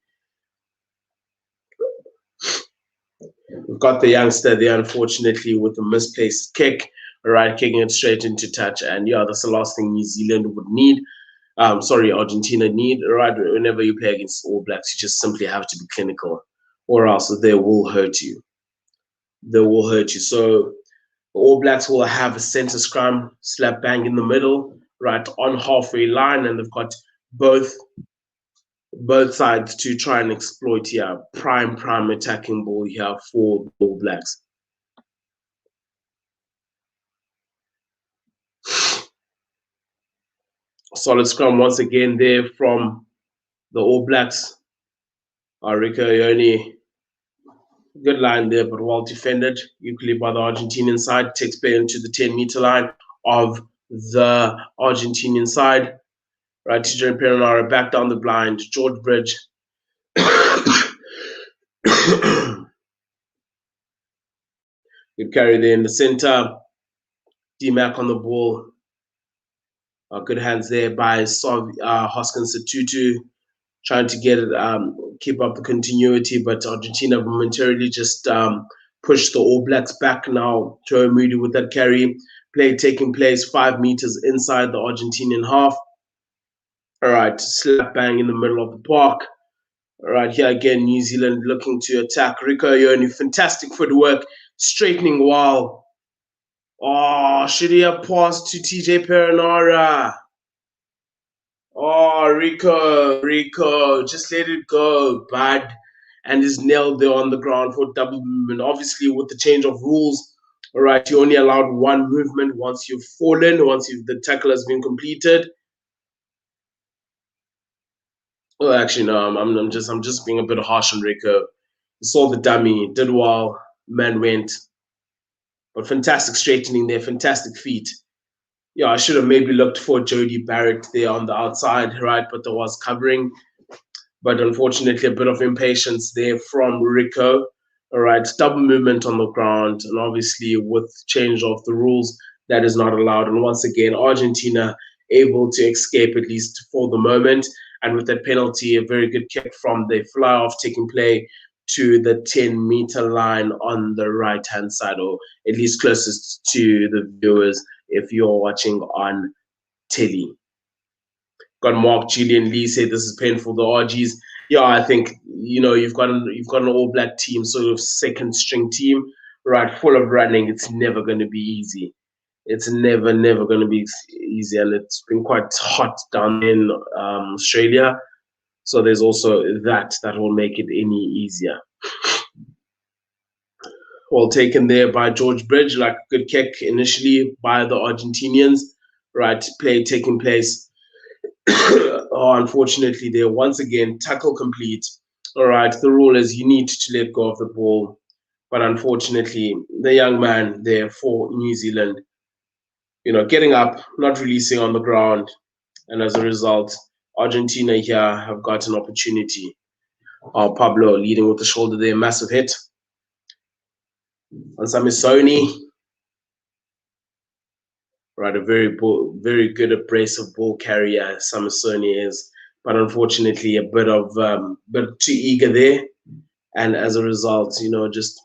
We've got the youngster there, unfortunately, with a misplaced kick. All right, kicking it straight into touch. And yeah, that's the last thing New Zealand would need. Argentina need. All right, whenever you play against All Blacks, you just simply have to be clinical, or else they will hurt you. They will hurt you. So the All Blacks will have a center scrum, slap bang in the middle, right on halfway line, and they've got both sides to try and exploit here. Prime attacking ball here for the All Blacks. Solid scrum once again there from the All Blacks. Rico Ione, good line there, but well defended. Equally by the Argentinian side. Takes play into the 10-meter line of the Argentinian side. Right, TJ Perenara back down the blind. George Bridge. Good carry there in the center. D-Mac on the ball. Good hands there by Hoskins Satutu, trying to get it, keep up the continuity, but Argentina momentarily just pushed the All Blacks back now. Joe Moody with that carry. Play taking place 5 meters inside the Argentinian half. All right, slap bang in the middle of the park. All right, here again, New Zealand looking to attack. Rico Ione, fantastic footwork, straightening wall. Oh, should he have passed to TJ Perenara? Oh, Rico, just let it go, bud. And is nailed there on the ground for double movement. Obviously, with the change of rules, all right, you only allowed one movement once you've fallen, the tackle has been completed. Oh, actually, no, I'm just being a bit harsh on Rico. He saw the dummy, did well, man went. But fantastic straightening there, fantastic feet. Yeah, I should have maybe looked for Jody Barrett there on the outside, right? But there was covering. But unfortunately, a bit of impatience there from Rico. All right, double movement on the ground. And obviously, with change of the rules, that is not allowed. And once again, Argentina able to escape, at least for the moment. And with that penalty, a very good kick from the fly-off taking play to the 10-meter line on the right-hand side, or at least closest to the viewers if you're watching on telly. Got Mark Julian Lee say this is painful. The RGs, yeah, I think you've got an All Black team, sort of second string team, right, full of running. It's never going to be easy. It's never going to be easy, and it's been quite hot down in Australia. So there's also that will make it any easier. Well taken there by George Bridge, like a good kick initially by the Argentinians, right? Play taking place. Oh, unfortunately, there once again, tackle complete. All right, the rule is you need to let go of the ball. But unfortunately, the young man there for New Zealand, getting up, not releasing on the ground. And as a result, Argentina here have got an opportunity. Pablo leading with the shoulder there, massive hit. On Samisoni, right, a very good abrasive ball carrier Samisoni is, but unfortunately a bit too eager there, and as a result, just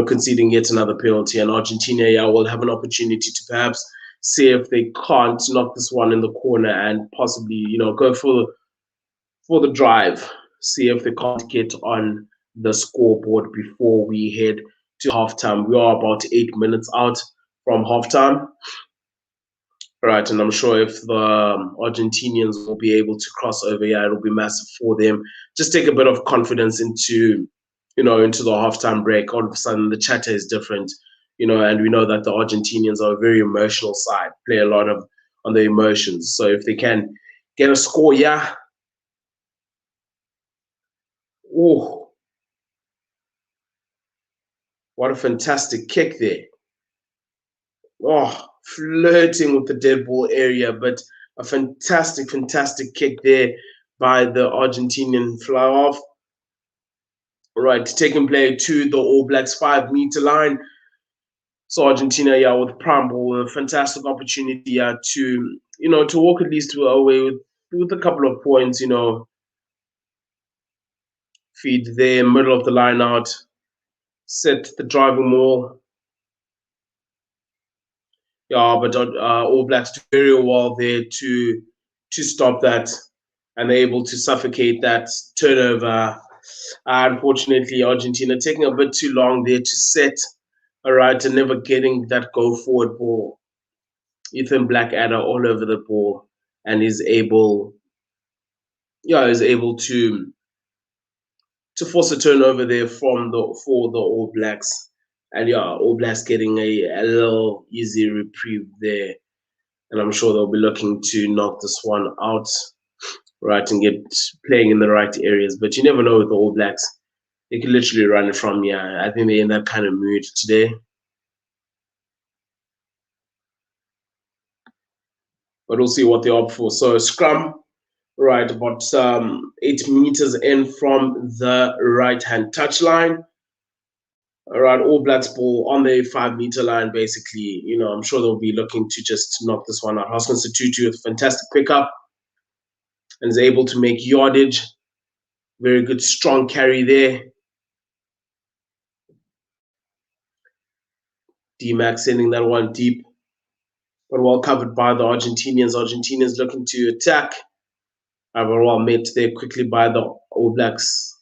conceding yet another penalty. And Argentina, will have an opportunity to perhaps see if they can't knock this one in the corner and possibly, go for the drive, see if they can't get on the scoreboard before we head to halftime. We are about 8 minutes out from halftime. Right, and I'm sure if the Argentinians will be able to cross over, it'll be massive for them. Just take a bit of confidence into the halftime break. All of a sudden, the chatter is different, and we know that the Argentinians are a very emotional side, play a lot on their emotions. So if they can get a score, oh, what a fantastic kick there. Oh, flirting with the dead ball area, but a fantastic kick there by the Argentinian fly off. Right, taking play to the All Blacks 5-meter line. So Argentina, with prime ball, a fantastic opportunity to walk at least away with a couple of points. Feed there, middle of the line out, set the driving maul. But All Blacks do very well there to stop that, and they're able to suffocate that turnover. Unfortunately, Argentina taking a bit too long there to set, all right, and never getting that go forward ball. Ethan Blackadder all over the ball, and is able to force a turnover there for the All Blacks. And All Blacks getting a little easy reprieve there. And I'm sure they'll be looking to knock this one out, right, and get playing in the right areas. But you never know with the All Blacks. They can literally run it from here. I think they're in that kind of mood today. But we'll see what they opt for. So scrum, right, about 8 meters in from the right-hand touchline. All right, All Blacks ball on the 5-meter line, basically. I'm sure they'll be looking to just knock this one out. Hoskins Tutu with a fantastic pickup and is able to make yardage. Very good, strong carry there. D-Max sending that one deep, but well covered by the Argentinians. Argentinians looking to attack. However, well met there quickly by the All Blacks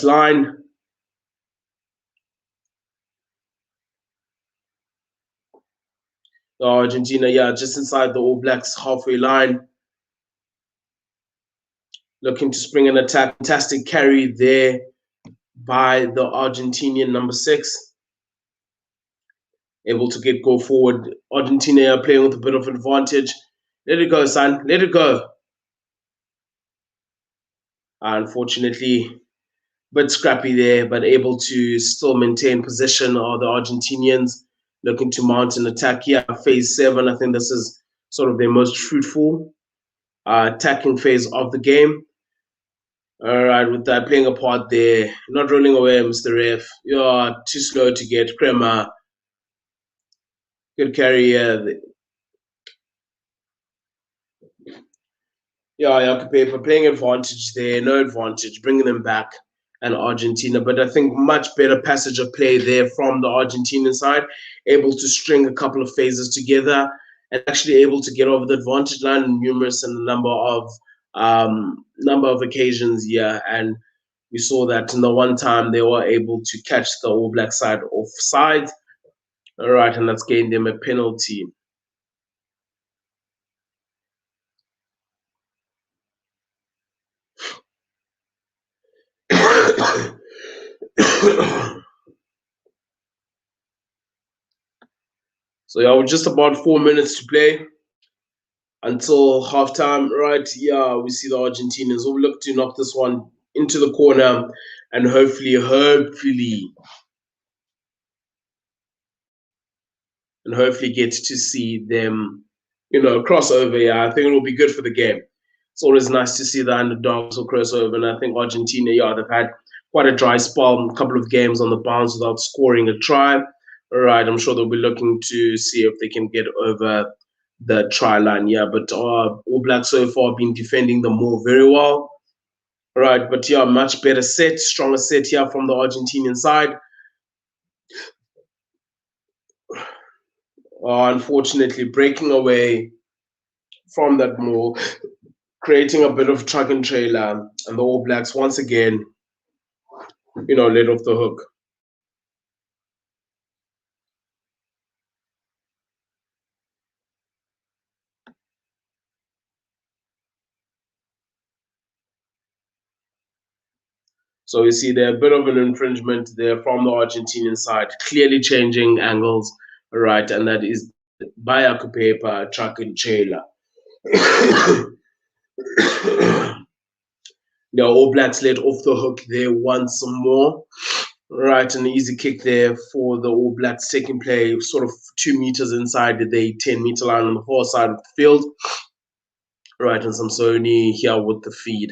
line. Argentina, just inside the All Blacks halfway line. Looking to spring an attack. Fantastic carry there by the Argentinian number 6. Able to go forward. Argentina playing with a bit of advantage. Let it go, son. Let it go. Unfortunately, bit scrappy there, but able to still maintain possession of the Argentinians. Looking to mount an attack here. Phase 7, I think this is sort of their most fruitful attacking phase of the game. All right, with that playing a part there. Not rolling away, Mr. Ref. You're too slow to get. Kremer. Good carry here. Yeah, Paper playing advantage there, no advantage, bringing them back, and Argentina. But I think much better passage of play there from the Argentinian side, able to string a couple of phases together and actually able to get over the advantage line in numerous and a number of occasions. Yeah, and we saw that in the one time they were able to catch the All Black side offside. All right, and that's gained them a penalty. So yeah, with just about 4 minutes to play until halftime, right? Yeah, we see the Argentinians will look to knock this one into the corner and hopefully get to see them, cross over. Yeah, I think it'll be good for the game. It's always nice to see the underdogs will cross over, and I think Argentina, yeah, they've had quite a dry spell, a couple of games on the bounce without scoring a try. All right, I'm sure they'll be looking to see if they can get over the try line. Yeah, but All Blacks so far have been defending the more very well. All right, but yeah, much better set, stronger set here from the Argentinian side. Unfortunately, breaking away from that more, creating a bit of truck and trailer, and the All Blacks once again, let off the hook. So you see there a bit of an infringement there from the Argentinian side, clearly changing angles, right? And that is by Akupepa, truck and trailer. The All Blacks let off the hook there once more. Right, an easy kick there for the All Blacks, taking play sort of 2 meters inside the 10-meter line on the far side of the field. Right, and Samsoni here with the feed.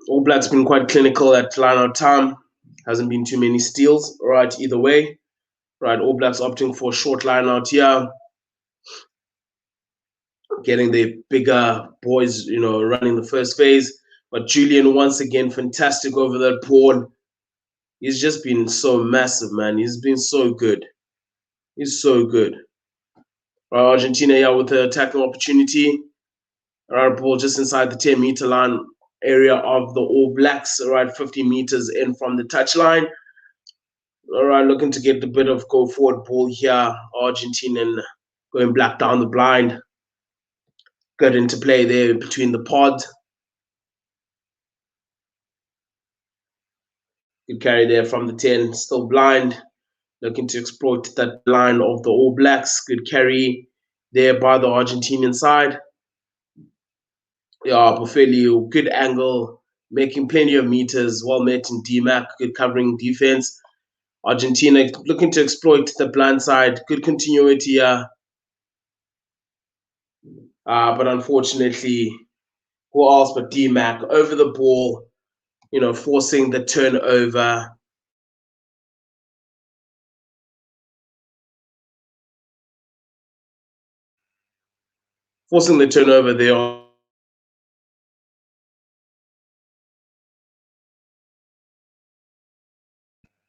All Blacks been quite clinical at line out time. Hasn't been too many steals, right, either way. Right, All Blacks opting for a short line out here. Getting the bigger boys, running the first phase. But Julian, once again, fantastic over that ball. He's just been so massive, man. He's been so good. He's so good. Argentina, yeah, with the attacking opportunity. Right, ball just inside the 10-meter line area of the All Blacks, right, 50 meters in from the touchline. All right, looking to get a bit of go forward ball here. Argentinian going black down the blind. Good into play there between the pods. Good carry there from the 10, still blind. Looking to exploit that line of the All Blacks. Good carry there by the Argentinian side. Yeah, Bofelio, good angle, making plenty of meters, well met in DMAC, good covering defense. Argentina looking to exploit the blind side, good continuity here. But unfortunately, who else but DMAC over the ball, forcing the turnover. Forcing the turnover there.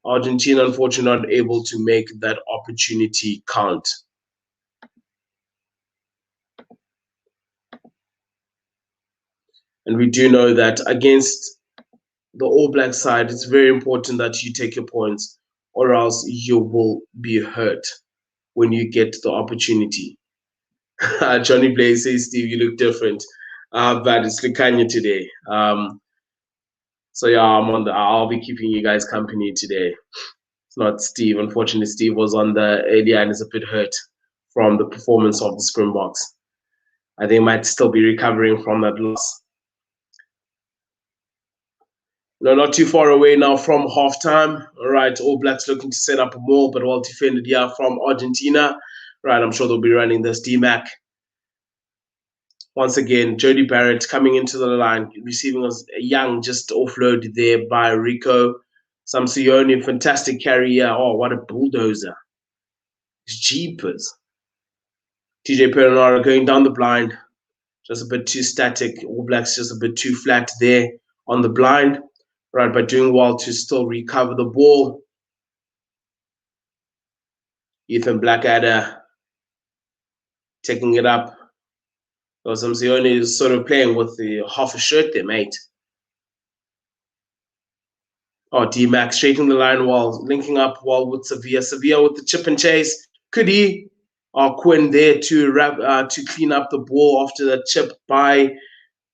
Argentina, unfortunately, not able to make that opportunity count. And we do know that against the All Black side, it's very important that you take your points, or else you will be hurt when you get the opportunity. Johnny Blaze says, Steve, you look different. But it's Lucania today. So yeah, I'll be keeping you guys company today. It's not Steve. Unfortunately, Steve was on the earlier and is a bit hurt from the performance of the Springboks. I think might still be recovering from that loss. No, not too far away now from halftime. All right, All Blacks looking to set up a more, but well defended here from Argentina. Right, I'm sure they'll be running this DMAC. Once again, Jody Barrett coming into the line, receiving a young just offload there by Rico. Samsioni, fantastic carry here. Oh, what a bulldozer. It's jeepers. TJ Perenara going down the blind, just a bit too static. All Blacks just a bit too flat there on the blind, right? But doing well to still recover the ball. Ethan Blackadder taking it up. Samsione is sort of playing with the half a shirt there, mate. Oh, D-Max straightening the line while linking up while with Sevilla. Sevilla with the chip and chase. Could he? Quinn there to clean up the ball after the chip by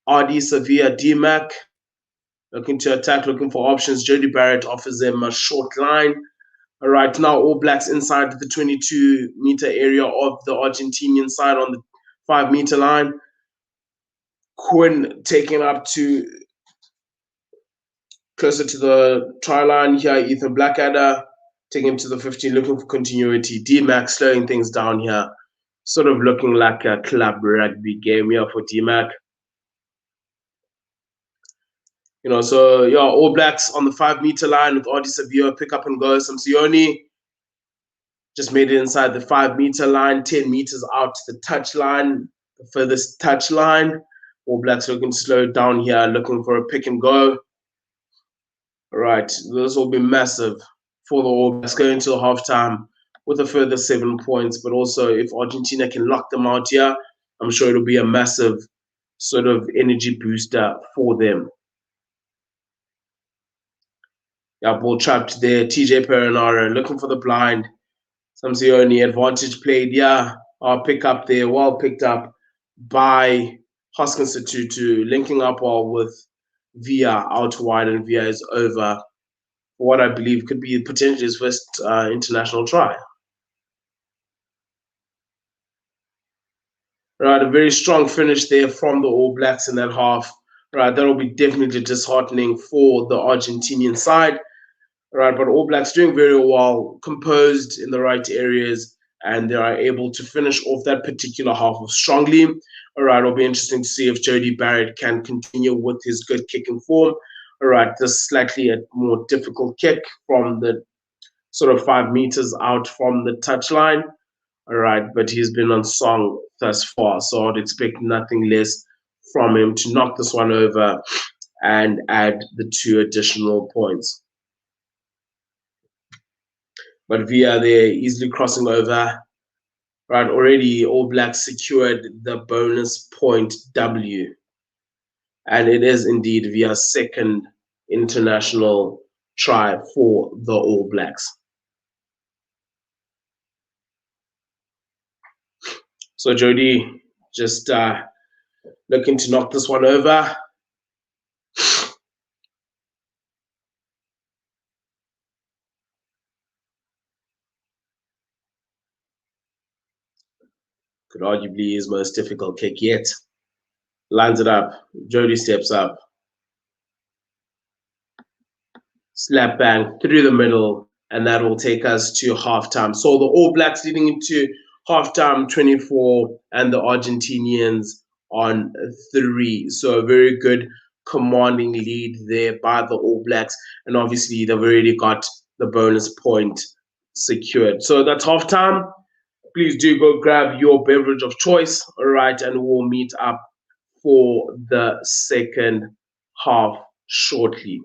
RD Sevilla. D-Mac looking to attack, looking for options. Jody Barrett offers them a short line. All right, now All Blacks inside the 22-meter area of the Argentinian side on the 5-meter line. Quinn taking up to closer to the try line here. Ethan Blackadder taking him to the 15, looking for continuity. D-Mac slowing things down here. Sort of looking like a club rugby game here for D-Mac. So yeah, All Blacks on the 5-meter line with RD Sevilla, pick up and go. Samsione just made it inside the 5-meter line, 10 meters out to the touch line, the furthest touch line. All Blacks looking to slow it down here, looking for a pick and go. All right, this will be massive for the All Blacks going to halftime with a further 7 points. But also, if Argentina can lock them out here, I'm sure it'll be a massive sort of energy booster for them. Yeah, ball trapped there. TJ Perenara looking for the blind. Samsione advantage played. Yeah, pick up there. Well picked up by Hoskins Tutu, linking up well with Via out wide, and Via is over for what I believe could be potentially his first international try. Right, a very strong finish there from the All Blacks in that half. Right, that'll be definitely disheartening for the Argentinian side. Right, but All Blacks doing very well, composed in the right areas, and they are able to finish off that particular half of strongly. All right, it'll be interesting to see if Jody Barrett can continue with his good kicking form. All right, this slightly a more difficult kick from the sort of 5 meters out from the touchline. All right, but he's been on song thus far, so I'd expect nothing less from him to knock this one over and add the 2 additional points. But Via there easily crossing over. Right, already All Blacks secured the bonus point W. And it is indeed Via's second international try for the All Blacks. So Jody just looking to knock this one over. Could arguably his most difficult kick yet. Lines it up. Jody steps up. Slap bang through the middle, and that will take us to halftime. So the All Blacks leading into halftime 24, and the Argentinians on 3. So a very good commanding lead there by the All Blacks, and obviously they've already got the bonus point secured. So that's halftime. Please do go grab your beverage of choice, all right, and we'll meet up for the second half shortly.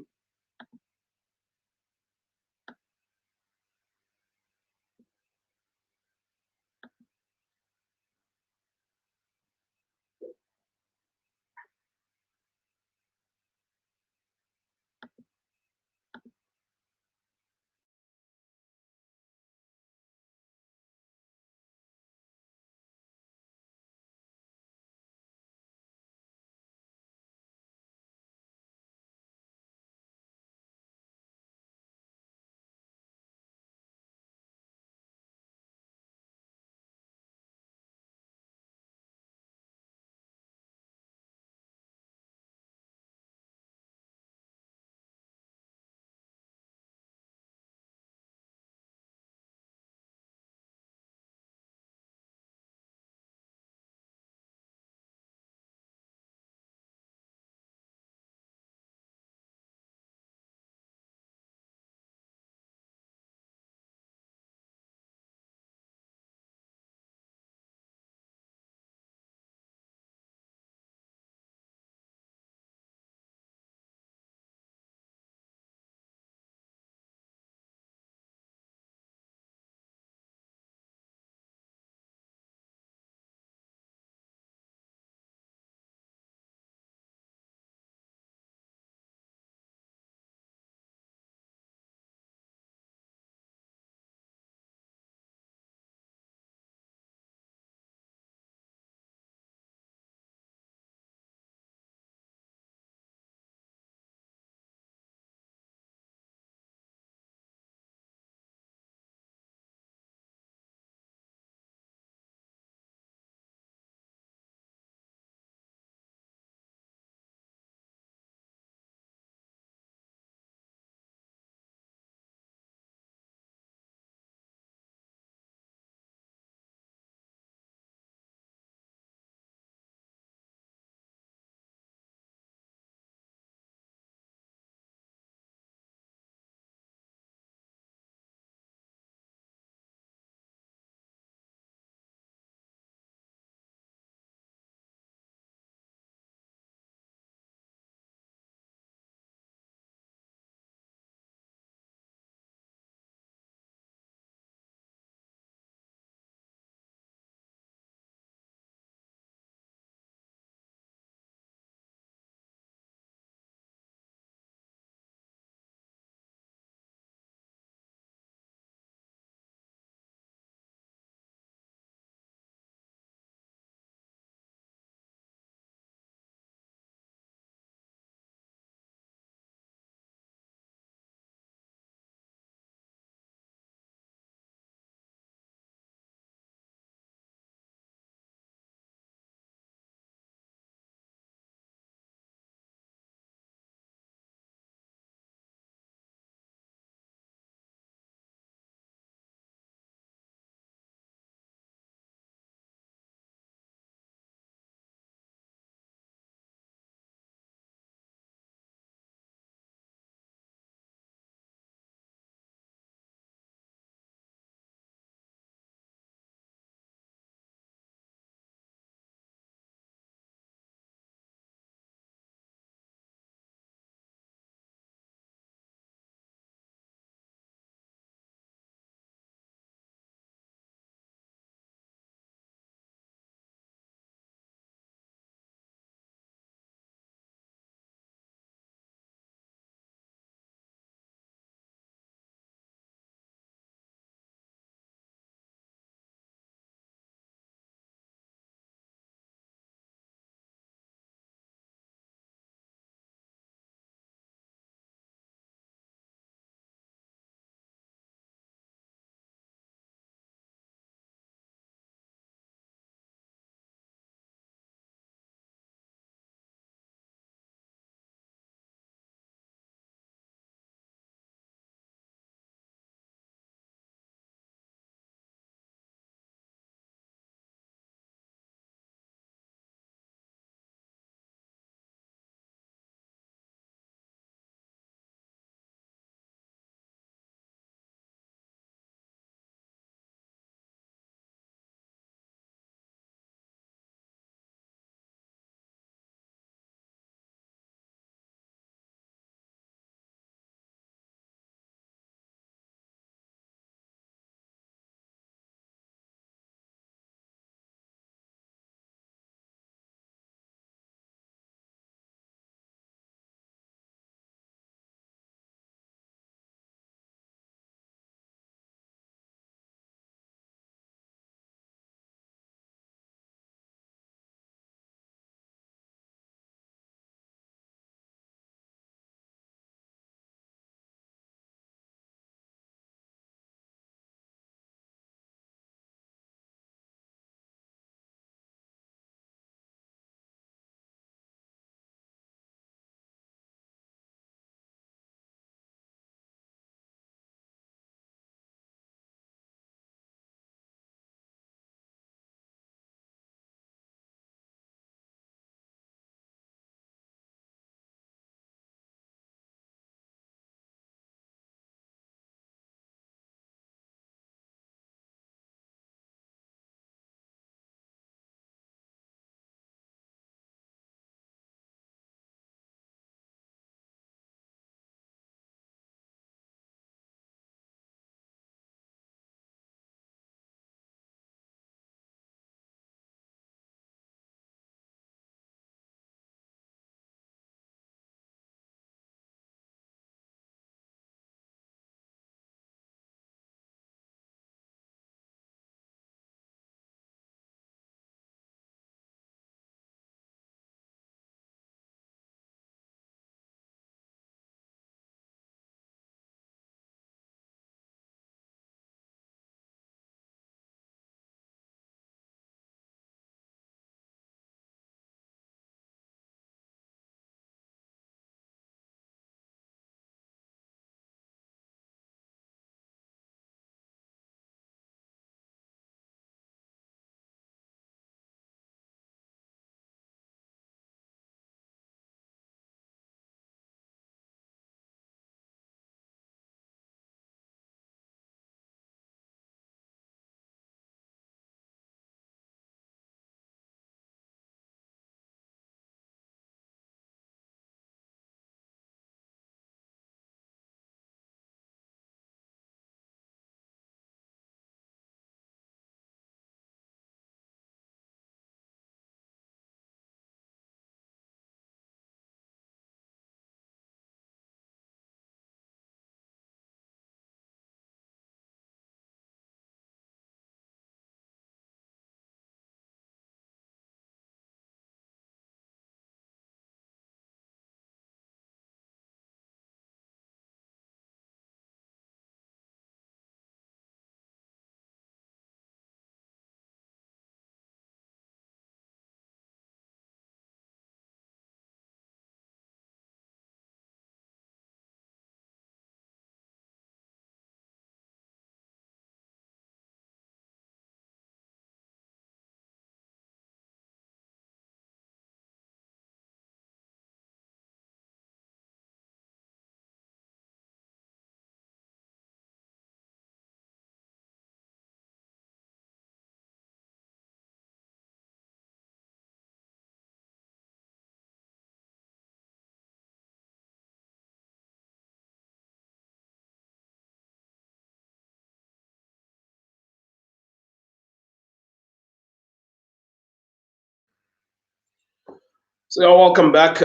So yeah, welcome back.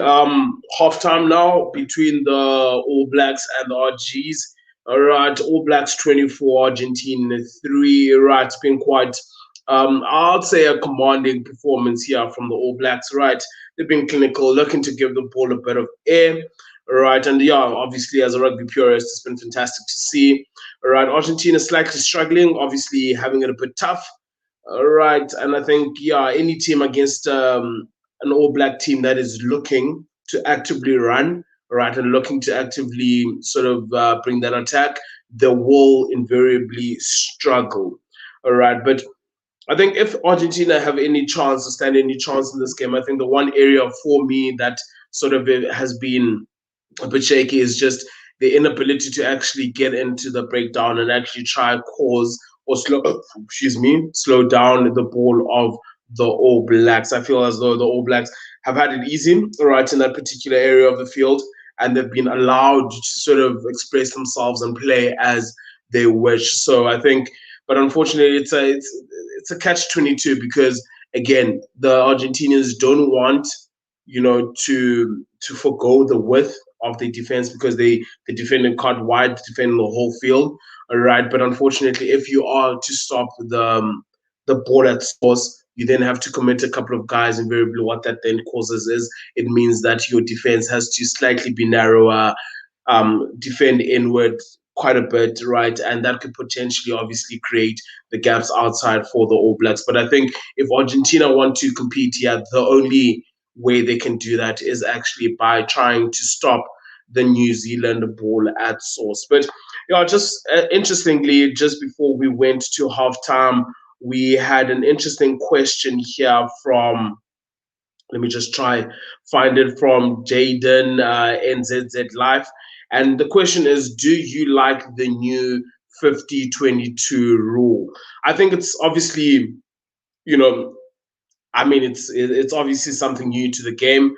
Halftime now between the All Blacks and the RGs. All right, All Blacks 24, Argentina 3. Right, it's been quite, I'd say, a commanding performance here from the All Blacks. Right, they've been clinical, looking to give the ball a bit of air. Right, and yeah, obviously as a rugby purist, it's been fantastic to see. All right, Argentina slightly struggling, obviously having it a bit tough. All right, and I think yeah, any team against an All Black team that is looking to actively run, right, and looking to actively sort of bring that attack, they will invariably struggle. All right, but I think if Argentina have any chance to stand any chance in this game, I think the one area for me that sort of has been a bit shaky is just the inability to actually get into the breakdown and actually try cause or slow excuse me slow down the ball of the All Blacks. I feel as though the All Blacks have had it easy right in that particular area of the field, and they've been allowed to sort of express themselves and play as they wish. So I think, but unfortunately, it's a catch-22 because again, the Argentinians don't want to forgo the width of the defense because they defended quite wide, defending the whole field. All right, but unfortunately, if you are to stop the ball at source, you then have to commit a couple of guys. Invariably, what that then causes is it means that your defense has to slightly be narrower, defend inward quite a bit, right? And that could potentially, obviously, create the gaps outside for the All Blacks. But I think if Argentina want to compete here, the only way they can do that is actually by trying to stop the New Zealand ball at source. But yeah, just interestingly, just before we went to halftime, we had an interesting question here from. Let me just try find it from Jaden NZZ Life, and the question is: do you like the new 50-22 rule? I think it's obviously you know I mean, it's obviously something new to the game,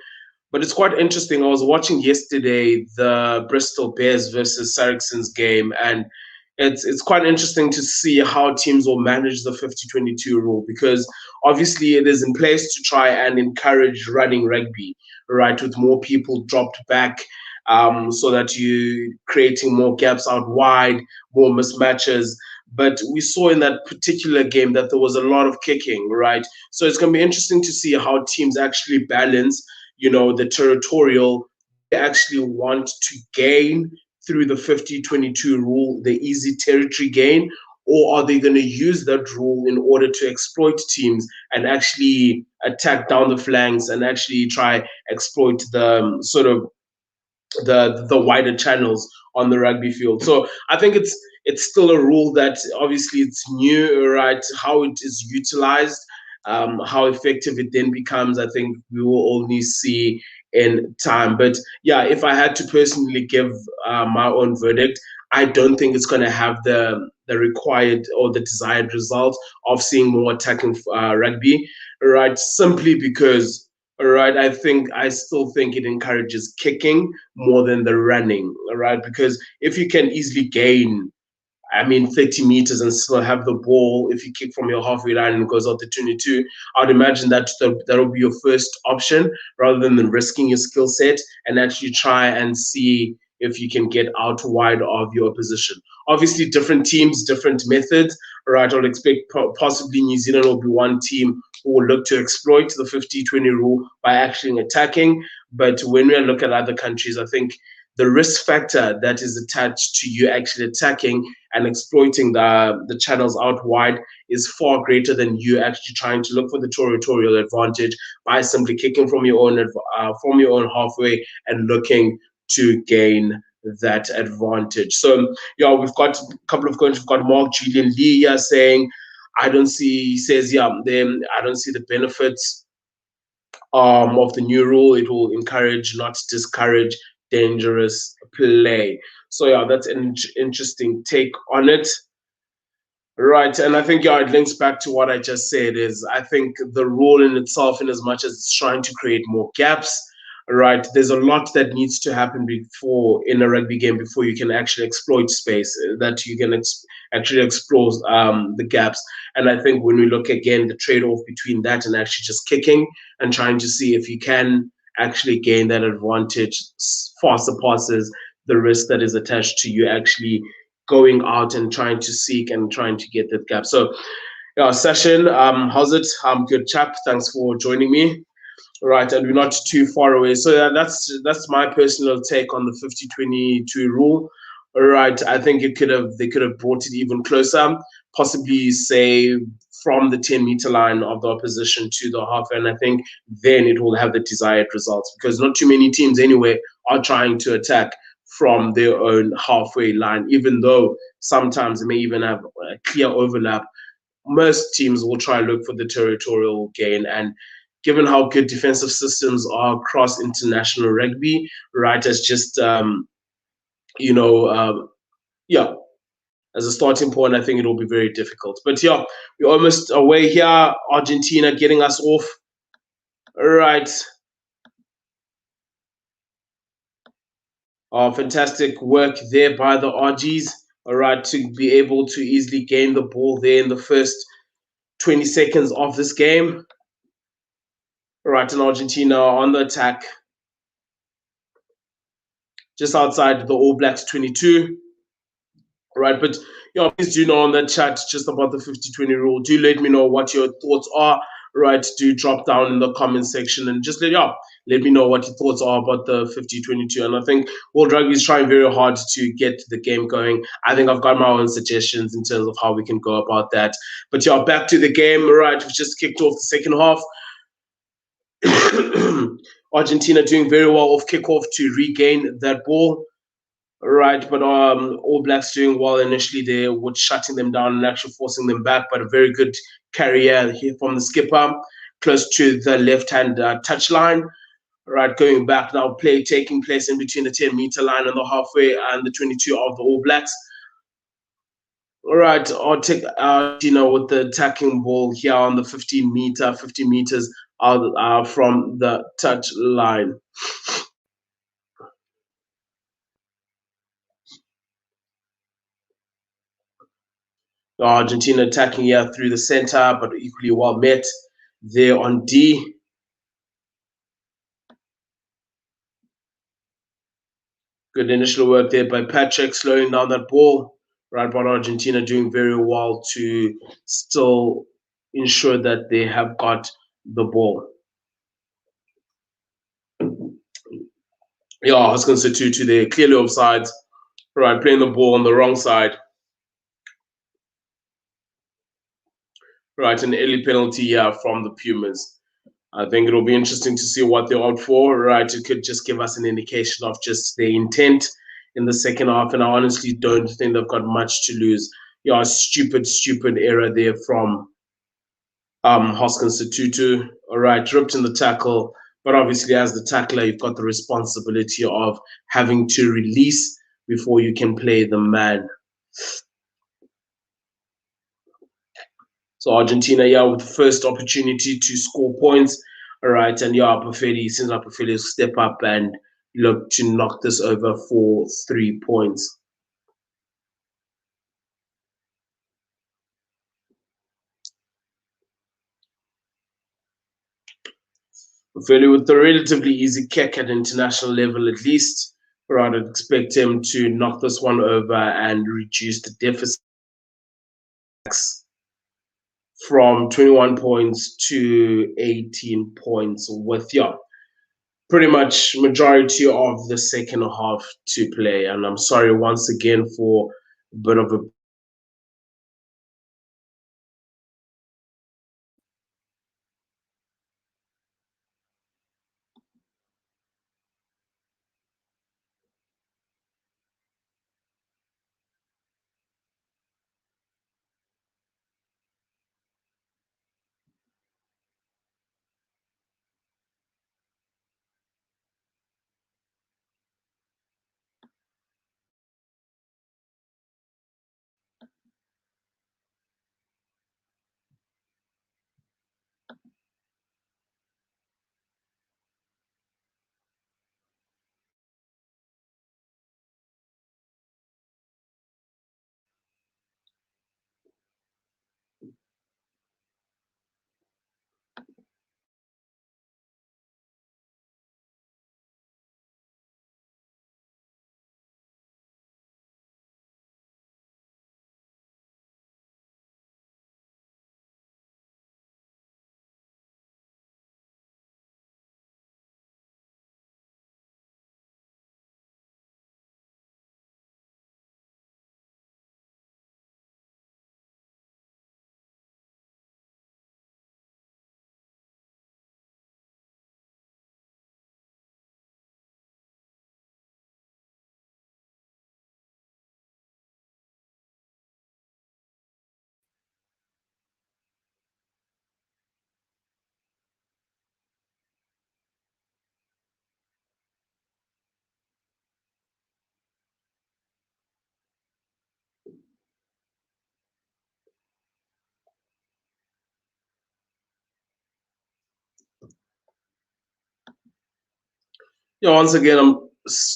but it's quite interesting. I was watching yesterday the Bristol Bears versus Saracens game, and it's quite interesting to see how teams will manage the 50-22 rule because obviously it is in place to try and encourage running rugby, right, with more people dropped back, so that you creating more gaps out wide, more mismatches. But we saw in that particular game that there was a lot of kicking, right? So it's going to be interesting to see how teams actually balance, the territorial. Do they actually want to gain through the 50-22 rule, the easy territory gain, or are they going to use that rule in order to exploit teams and actually attack down the flanks and actually try exploit the sort of the wider channels on the rugby field. So I think it's still a rule that obviously it's new, right? How it is utilized, how effective it then becomes, I think we will only see in time. But yeah, if I had to personally give my own verdict, I don't think it's going to have the required or the desired result of seeing more attacking rugby, right? Simply because, all right, I still think it encourages kicking more than the running, all right? Because if you can easily gain, 30 meters and still have the ball, if you kick from your halfway line and it goes out to 22, I'd imagine that'll be your first option rather than risking your skill set and actually try and see if you can get out wide of your opposition. Obviously, different teams, different methods, right? I would expect possibly New Zealand will be one team who will look to exploit the 50-20 rule by actually attacking. But when we look at other countries, I think the risk factor that is attached to you actually attacking and exploiting the channels out wide is far greater than you actually trying to look for the territorial advantage by simply kicking from your own halfway and looking to gain that advantage. So yeah, we've got a couple of questions. We've got Mark Julian Lee here saying, he says, yeah, then I don't see the benefits of the new rule. It will encourage, not discourage, dangerous play. So yeah, that's an interesting take on it. Right, and I think yeah, it links back to what I just said. Is I think the rule in itself, in as much as it's trying to create more gaps, right? There's a lot that needs to happen before in a rugby game before you can actually exploit space, that you can actually explore the gaps. And I think when we look again, the trade-off between that and actually just kicking and trying to see if you can actually gain that advantage far surpasses the risk that is attached to you actually going out and trying to seek and trying to get that gap. So, yeah, session, how's it? Good chap. Thanks for joining me. Right, and we're not too far away. So yeah, that's my personal take on the 50-22 rule. All right, I think they could have brought it even closer, possibly say from the 10-meter line of the opposition to the half, and I think then it will have the desired results because not too many teams anyway are trying to attack from their own halfway line, even though sometimes they may even have a clear overlap. Most teams will try and look for the territorial gain. And given how good defensive systems are across international rugby, right, as just, you know, yeah, as a starting point, I think it will be very difficult. But yeah, we're almost away here. Argentina getting us off. All right. Fantastic work there by the RGs. All right, to be able to easily gain the ball there in the first 20 seconds of this game. All right, and Argentina on the attack, just outside the All Blacks 22. Right, but yeah, please do know on that chat just about the 50-20 rule. Do let me know what your thoughts are. Right, do drop down in the comment section and just let me know what your thoughts are about the 50-22. And I think World Rugby is trying very hard to get the game going. I think I've got my own suggestions in terms of how we can go about that. But yeah, back to the game. Right, we've just kicked off the second half. Argentina doing very well off kickoff to regain that ball. Right, but All Blacks doing well initially there, with shutting them down and actually forcing them back. But a very good carrier here from the skipper, close to the left-hand touch line. Right, going back now, play taking place in between the 10-meter line and the halfway and the 22 of the All Blacks. All right, I'll take with the attacking ball here on the 15 meters out from the touch line. Argentina attacking here through the center, but equally well met there on D. Good initial work there by Patrick, slowing down that ball. Right, but Argentina doing very well to still ensure that they have got the ball. Yeah, I was going to say 2-2 there, clearly offsides. Right, playing the ball on the wrong side. Right, an early penalty here from the Pumas. I think it'll be interesting to see what they're out for. Right, it could just give us an indication of just their intent in the second half, and I honestly don't think they've got much to lose. Yeah, stupid error there from Hoskins to Tutu. All right, ripped in the tackle, but obviously as the tackler, you've got the responsibility of having to release before you can play the man. So Argentina, yeah, with the first opportunity to score points. All right, and yeah, seems like Bufeli will step up and look to knock this over for 3 points. Bufeli with a relatively easy kick at international level, at least. All right, I'd expect him to knock this one over and reduce the deficit from 21 points to 18 points with, yeah, pretty much majority of the second half to play. And I'm sorry once again for a bit of a Once again, I'm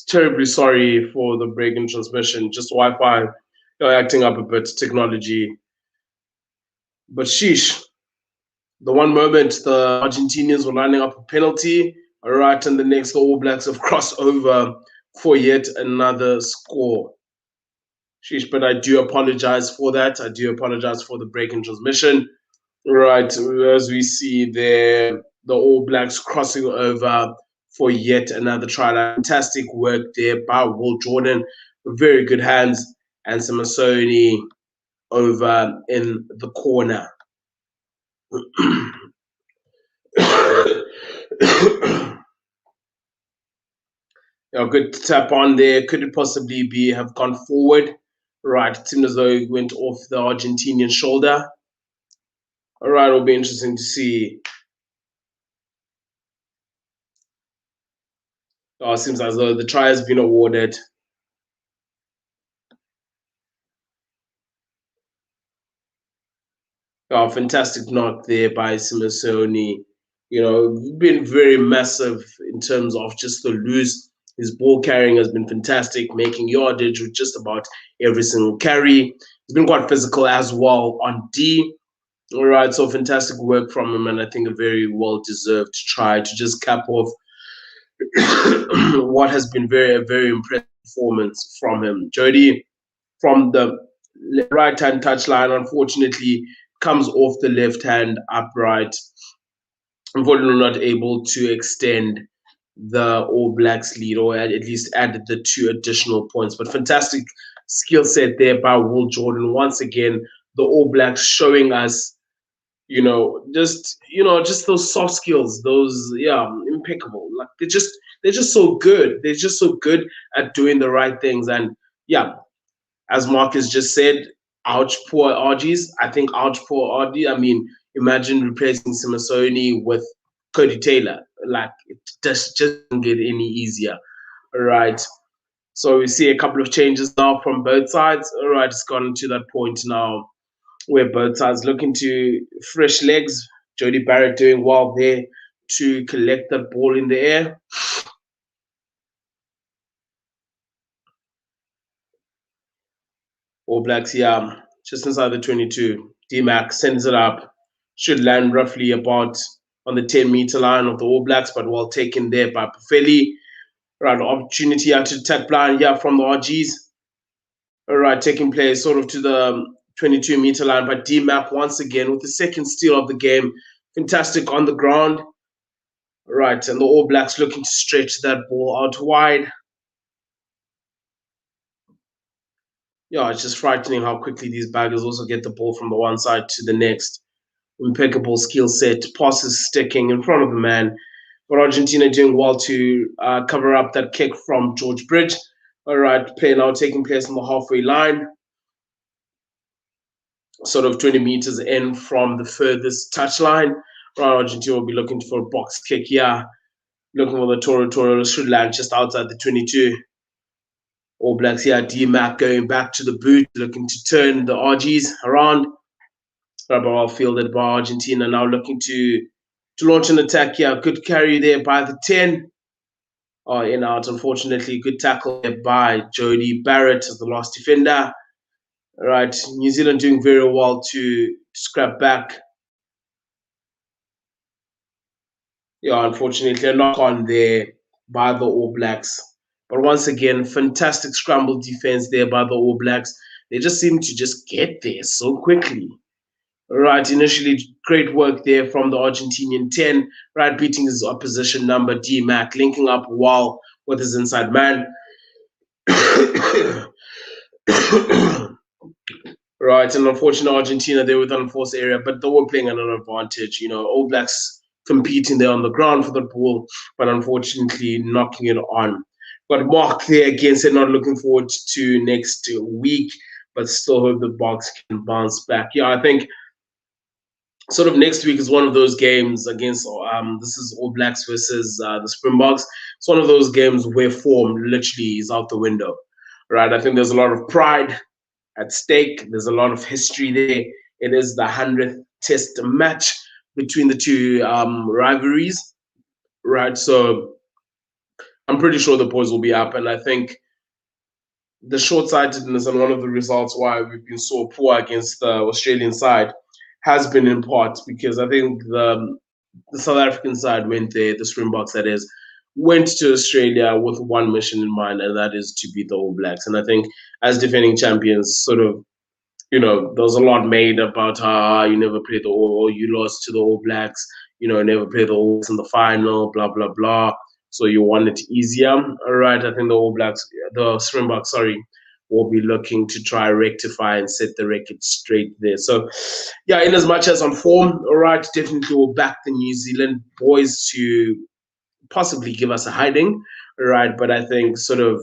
terribly sorry for the break in transmission. Just Wi-Fi, acting up a bit, technology. But sheesh, the one moment the Argentinians were lining up a penalty, all right, and the next the All Blacks have crossed over for yet another score. Sheesh, but I do apologize for that. I do apologize for the break in transmission. Right, as we see there, the All Blacks crossing over for yet another try. Fantastic work there by Will Jordan. Very good hands. And Samasoni over in the corner. Good tap on there. Could it possibly be have gone forward? Right, it seemed as though it went off the Argentinian shoulder. All right, it'll be interesting to see. It seems as though the try has been awarded. Fantastic knock there by Simeone. Been very massive in terms of just the loose. His ball carrying has been fantastic, making yardage with just about every single carry. He's been quite physical as well on D. All right, so fantastic work from him, and I think a very well deserved try to just cap off what has been a very impressive performance from him. Jody, from the right hand touchline, unfortunately, comes off the left hand upright. Unfortunately, not able to extend the All Blacks lead or at least add the 2 additional points. But fantastic skill set there by Will Jordan. Once again, the All Blacks showing us just those soft skills, those impeccable. Like they're just so good. They're just so good at doing the right things. And yeah, as Marcus just said, ouch poor RGs. I think ouch poor RG. I mean, imagine replacing Simasoni with Cody Taylor. Like it just doesn't get any easier. All right. So we see a couple of changes now from both sides. All right, it's gotten to that point now where both sides looking to fresh legs. Jody Barrett doing well there to collect that ball in the air. All Blacks, yeah, just inside the 22. D-Mac sends it up. Should land roughly about on the 10-meter line of the All Blacks, but well taken there by Pufeli. Right, opportunity here to tap blind here from the RGs. All right, taking place sort of to the 22-meter line, but D-Mac once again with the second steal of the game. Fantastic on the ground. Right, and the All Blacks looking to stretch that ball out wide. Yeah, it's just frightening how quickly these baggers also get the ball from the one side to the next. Impeccable skill set, passes sticking in front of the man. But Argentina doing well to cover up that kick from George Bridge. All right, play now taking place on the halfway line. Sort of 20 meters in from the furthest touchline. Right, Argentina will be looking for a box kick. Yeah, looking for the Toro should land just outside the 22. All Blacks here, D-Mac going back to the boot, looking to turn the RGs around. Well fielded by Argentina, now looking to launch an attack here. Good carry there by the 10. In out, unfortunately. Good tackle there by Jody Barrett as the last defender. All right, New Zealand doing very well to scrap back. Yeah, unfortunately, a knock on there by the All Blacks. But once again, fantastic scramble defense there by the All Blacks. They just seem to just get there so quickly. Right, initially great work there from the Argentinian 10, right, beating his opposition number D-Mac, linking up well with his inside man. Right, and unfortunately Argentina, they were with unforced area, but they were playing at an advantage. All Blacks competing there on the ground for the ball, but unfortunately knocking it on. But Mark there again said not looking forward to next week, but still hope the Bucks can bounce back. Yeah, I think sort of next week is one of those games against this is All Blacks versus the Springboks. It's one of those games where form literally is out the window, right? I think there's a lot of pride at stake. There's a lot of history there. It is the 100th Test match between the two rivalries, right? So I'm pretty sure the boys will be up, and I think the short-sightedness and one of the results why we've been so poor against the Australian side has been in part because I think the South African side went there, the Springboks that is, went to Australia with one mission in mind, and that is to beat the All Blacks. And I think as defending champions, sort of, there was a lot made about you never played the All, you lost to the All Blacks, never played the All Blacks in the final, blah, blah, blah. So you want it easier. All right, I think the Springboks, sorry, will be looking to try rectify and set the record straight there. So, yeah, in as much as on form, all right, definitely will back the New Zealand boys to possibly give us a hiding, all right. But I think sort of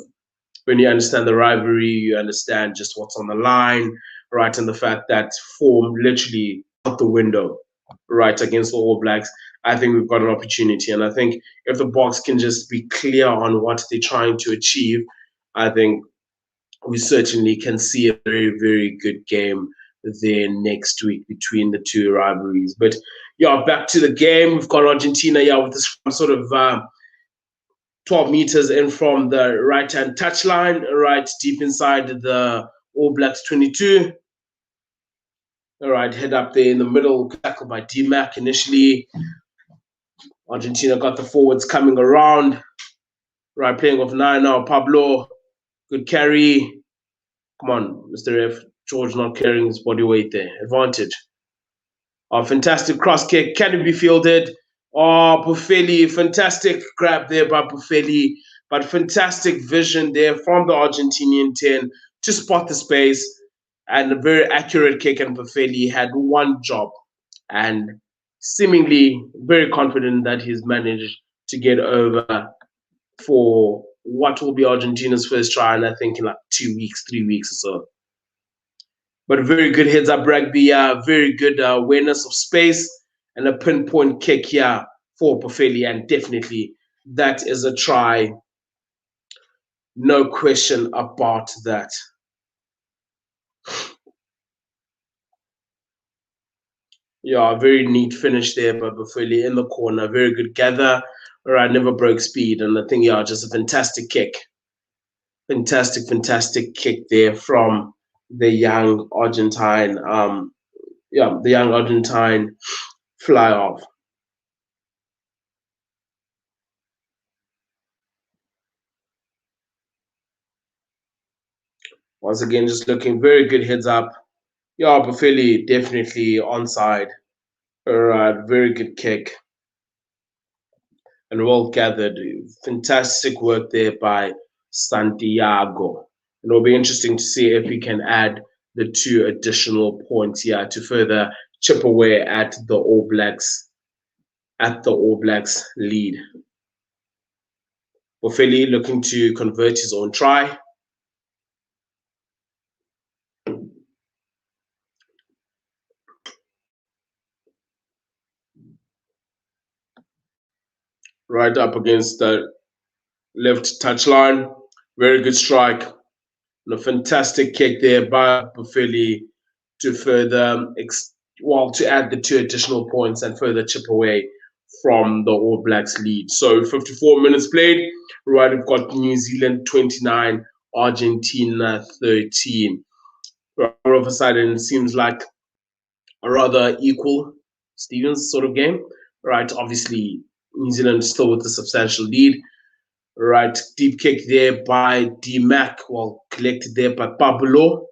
when you understand the rivalry, you understand just what's on the line, right, and the fact that form literally out the window, right, against the All Blacks. I think we've got an opportunity, and I think if the Boks can just be clear on what they're trying to achieve, I think we certainly can see a very, very good game there next week between the two rivalries. But yeah, back to the game. We've got Argentina, with this sort of 12 meters in from the right-hand touchline, right deep inside the All Blacks 22. All right, head up there in the middle, tackled by D-Mac initially. Argentina got the forwards coming around. Right, playing off 9 now. Pablo, good carry. Come on, Mr. F. George not carrying his body weight there. Advantage. A fantastic cross kick. Can it be fielded? Oh, Buffelli. Fantastic grab there by Buffelli. But fantastic vision there from the Argentinian 10 to spot the space. And a very accurate kick. And Buffelli had one job. And seemingly very confident that he's managed to get over for what will be Argentina's first try, and I think in like 2 weeks, 3 weeks or so. But very good heads up rugby, very good awareness of space, and a pinpoint kick here for Buffelli, and definitely that is a try. No question about that. Yeah, very neat finish there by Buffelli in the corner. Very good gather. All right, never broke speed, and I think just a fantastic kick. Fantastic kick there from the young Argentine. The young Argentine fly off. Once again, just looking very good heads up. Yeah, Buffelli definitely onside. All right, very good kick. And well gathered. Fantastic work there by Santiago. It'll be interesting to see if he can add the 2 additional points here to further chip away at the All Blacks lead. Buffelli looking to convert his own try. Right up against the left touchline. Very good strike. And a fantastic kick there by Buffelli to further, to add the 2 additional points and further chip away from the All Blacks lead. So 54 minutes played. Right, we've got New Zealand 29, Argentina 13. All of a sudden, it seems like a rather equal Stevens sort of game. Right, obviously, New Zealand still with a substantial lead. Right, deep kick there by D-Mac, collected there by Pablo.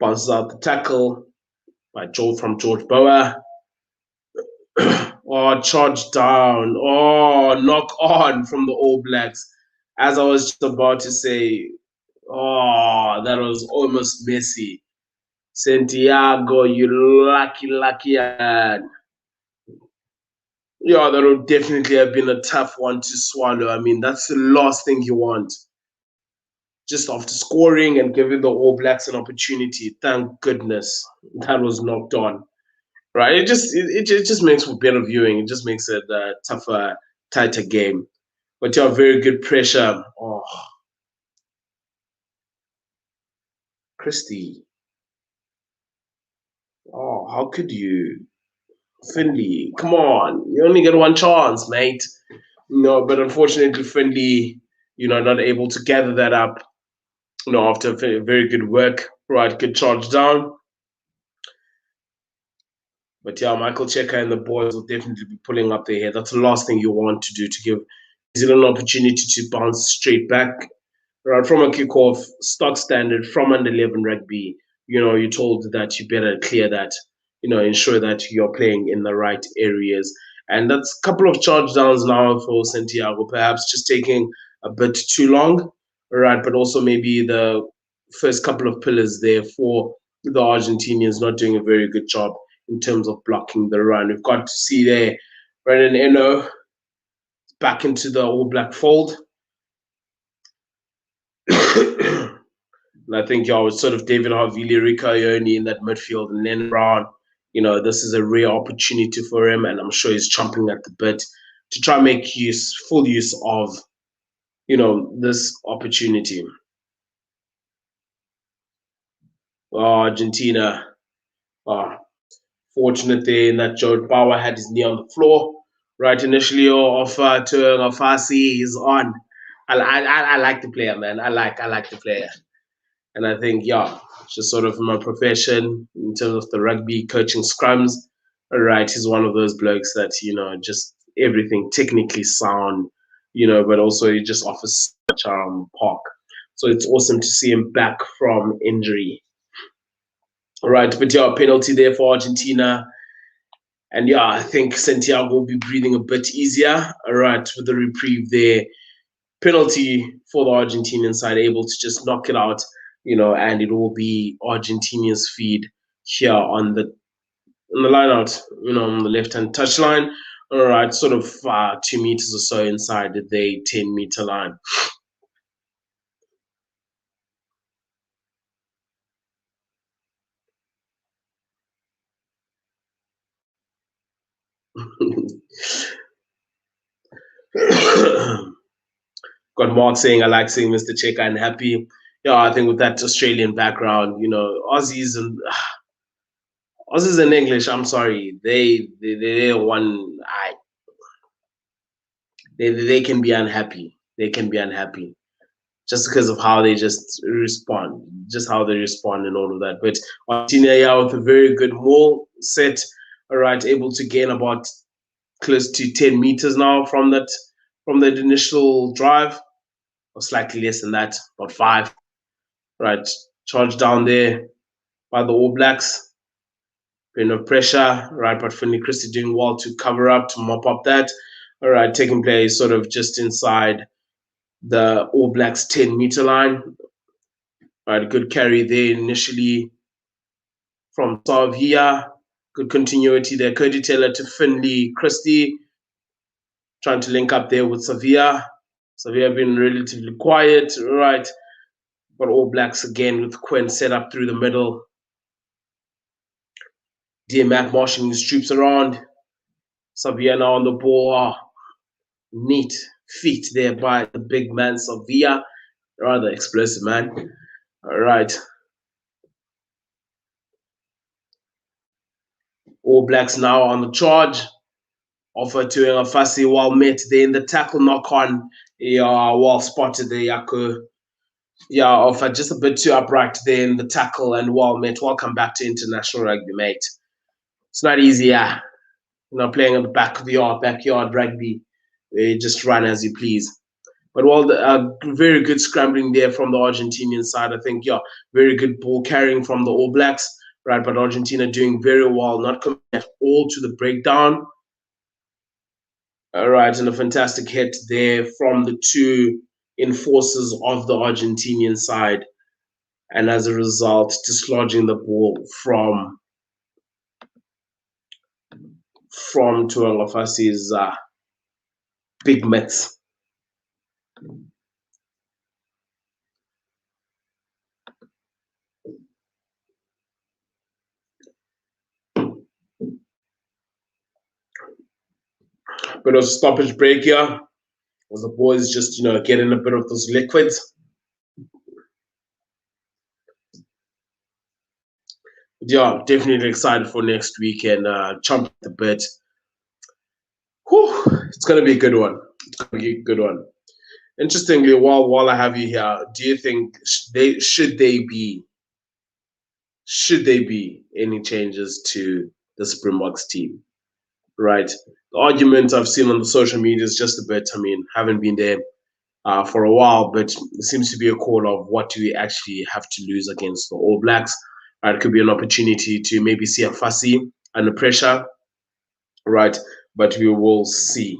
Bounces out the tackle by George Bower. Charge down. Knock on from the All Blacks. As I was just about to say, that was almost messy. Santiago, you lucky man. Yeah, that would definitely have been a tough one to swallow. I mean, that's the last thing you want. Just after scoring and giving the All Blacks an opportunity, thank goodness that was knocked on. Right? It just makes for better viewing. It just makes it a tougher, tighter game. But you have very good pressure. Christie. How could you? Finley, come on. You only get one chance, mate. No, but unfortunately, Finley, not able to gather that up. After very good work, right? Good charge down. But yeah, Michael Checker and the boys will definitely be pulling up their head. That's the last thing you want to do, to give New Zealand an opportunity to bounce straight back. Right from a kickoff, stock standard from under 11 rugby. You're told that you better clear that. Ensure that you're playing in the right areas. And that's a couple of charge downs now for Santiago, perhaps just taking a bit too long, right? But also maybe the first couple of pillars there for the Argentinians not doing a very good job in terms of blocking the run. We've got to see there Brendan Eno back into the All Black fold. And I think, with sort of David Havili, Rico Ione in that midfield, and then Brown, this is a rare opportunity for him, and I'm sure he's chomping at the bit to try and make full use of, this opportunity. Argentina, fortunate there in that Joe Bauer had his knee on the floor. Right initially, offer to Ngafasi, he's on. I like the player, man. I like the player. And I think, just sort of my profession in terms of the rugby coaching scrums, all right, he's one of those blokes that, just everything technically sound, but also he just offers such park. So it's awesome to see him back from injury. All right, but penalty there for Argentina. And I think Santiago will be breathing a bit easier. All right, with the reprieve there. Penalty for the Argentinian side, able to just knock it out, and it will be Argentinia's feed here on the line out, on the left-hand touchline. All right, sort of 2 meters or so inside the 10-meter line. Got Mark saying, I like seeing Mr. Checker and happy. I think with that Australian background, Aussies and English, I'm sorry, they're one. They can be unhappy. They can be unhappy just because of how they just respond, and all of that. But Argentina, with a very good maul set, all right, able to gain about close to 10 meters now from that initial drive, or slightly less than that, about 5. Right, charge down there by the All Blacks. Bit of pressure, right? But Finley Christie doing well to cover up, to mop up that. All right, taking place sort of just inside the All Blacks 10-meter line. All right, good carry there initially from Savia. Good continuity there. Cody Taylor to Finley Christie. Trying to link up there with Savia. Savia been relatively quiet, right? But All Blacks again with Quinn set up through the middle. Matt marshalling his troops around. Savia now on the ball. Neat feet there by the big man Savia. Rather explosive, man. All right. All Blacks now on the charge. Offer to Ngafasi, well met there in the tackle knock on. Well spotted there, Yaku. Offer just a bit too upright there in the tackle and well met. Welcome back to international rugby, mate. It's not easy, playing at the back of the backyard rugby, where you just run as you please. But very good scrambling there from the Argentinian side. I think, very good ball carrying from the All Blacks, right? But Argentina doing very well, not coming at all to the breakdown. All right, and a fantastic hit there from the 2 enforcers of the Argentinian side. And as a result, dislodging the ball from Tuangafasi's big mitts. Bit of stoppage break here, as the boys just, getting a bit of those liquids. Definitely excited for next week and chomp the bit. Whew, it's going to be a good one. It's going to be a good one. Interestingly, while I have you here, do you think should they be any changes to the Springboks team? Right. The argument I've seen on the social media is just a bit. I mean, haven't been there for a while, but it seems to be a call of what do we actually have to lose against the All Blacks. Right, it could be an opportunity to maybe see a fussy under pressure, right? But we will see.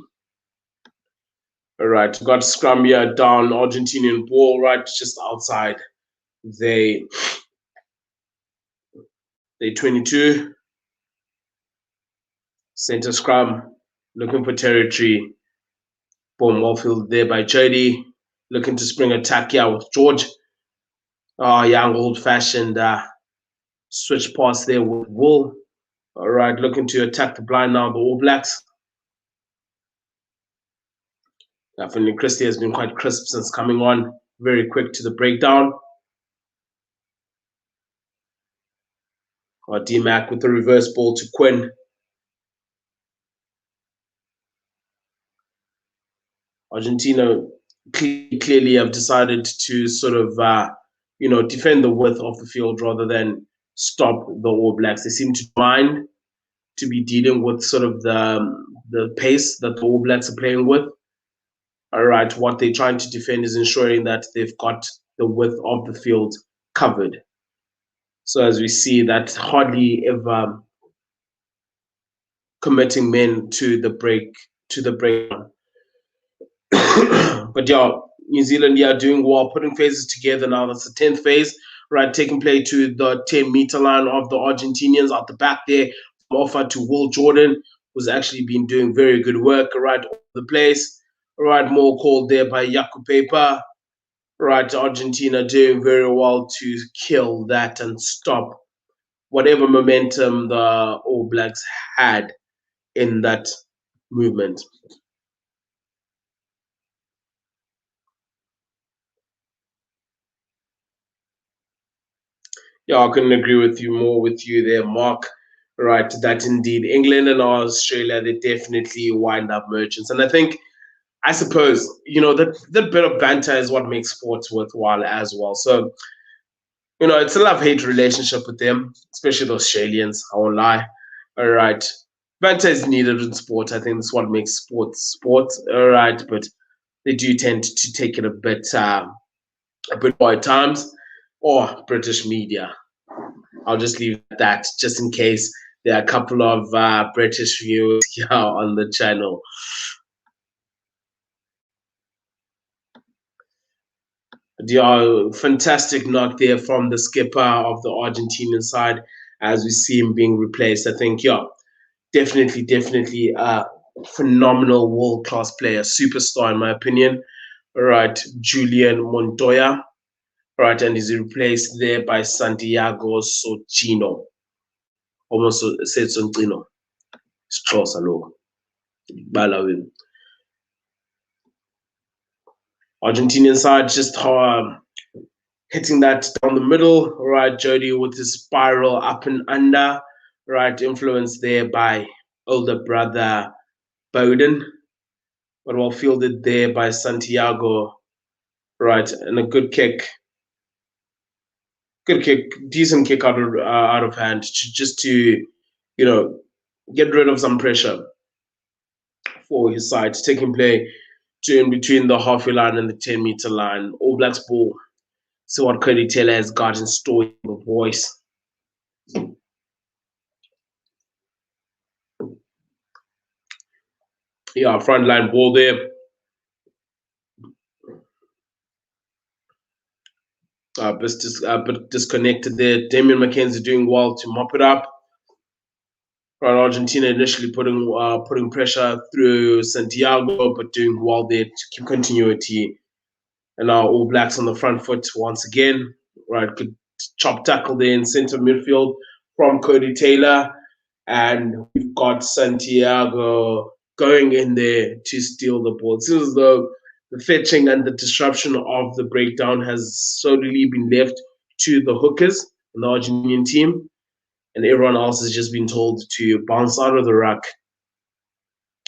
All right, got Scrum here down, Argentinian ball, right, just outside. They 22 center Scrum, looking for territory. Boom, well fielded there by Jody, looking to spring attack here with George. Oh, young, old-fashioned switch pass there with Wool. All right, looking to attack the blind now, the All Blacks. Definitely, Christie has been quite crisp since coming on. Very quick to the breakdown. D-Mac with the reverse ball to Quinn. Argentina clearly have decided to sort of, defend the width of the field rather than stop the All Blacks. They seem to mind to be dealing with sort of the pace that the All Blacks are playing with. All right, what they're trying to defend is ensuring that they've got the width of the field covered. So as we see that hardly ever committing men to the break. But yeah, New Zealand, doing well, putting phases together now. That's the 10th phase, right? Taking play to the 10-meter line of the Argentinians out the back there, offer to Will Jordan, who's actually been doing very good work, right, all the place. Right, more called there by Yaku Paper. Right, Argentina doing very well to kill that and stop whatever momentum the All Blacks had in that movement. Yeah, I couldn't agree with you more with you there, Mark. Right, that indeed England and Australia, they definitely wind up merchants. And I suppose, that bit of banter is what makes sports worthwhile as well. So, it's a love-hate relationship with them, especially the Australians, I won't lie. All right. Banter is needed in sport. I think that's what makes sports. All right, but they do tend to take it a bit more at times, or British media. I'll just leave that just in case there are a couple of British viewers here on the channel. Yeah, fantastic knock there from the skipper of the Argentinian side as we see him being replaced. I think, definitely a phenomenal world-class player, superstar in my opinion. All right, Julian Montoya. All right, and he's replaced there by Santiago Sochino. Almost said Soncino. It's close, hello. Argentinian side just hitting that down the middle, right? Jody with his spiral up and under, right? Influenced there by older brother Bowden, but well fielded there by Santiago, right? And a good kick, decent kick out of hand, just to get rid of some pressure for his side, taking play to in between the halfway line and the 10-meter line. All Blacks ball. See what Cody Taylor has got in store in the voice. Yeah, front line ball there. But disconnected there. Damien McKenzie doing well to mop it up. Right, Argentina initially putting pressure through Santiago, but doing well there to keep continuity. And now All Blacks on the front foot once again. Right, good chop tackle there in center midfield from Cody Taylor. And we've got Santiago going in there to steal the ball. It seems as though the fetching and the disruption of the breakdown has solely been left to the hookers in the Argentinian team. And everyone else has just been told to bounce out of the ruck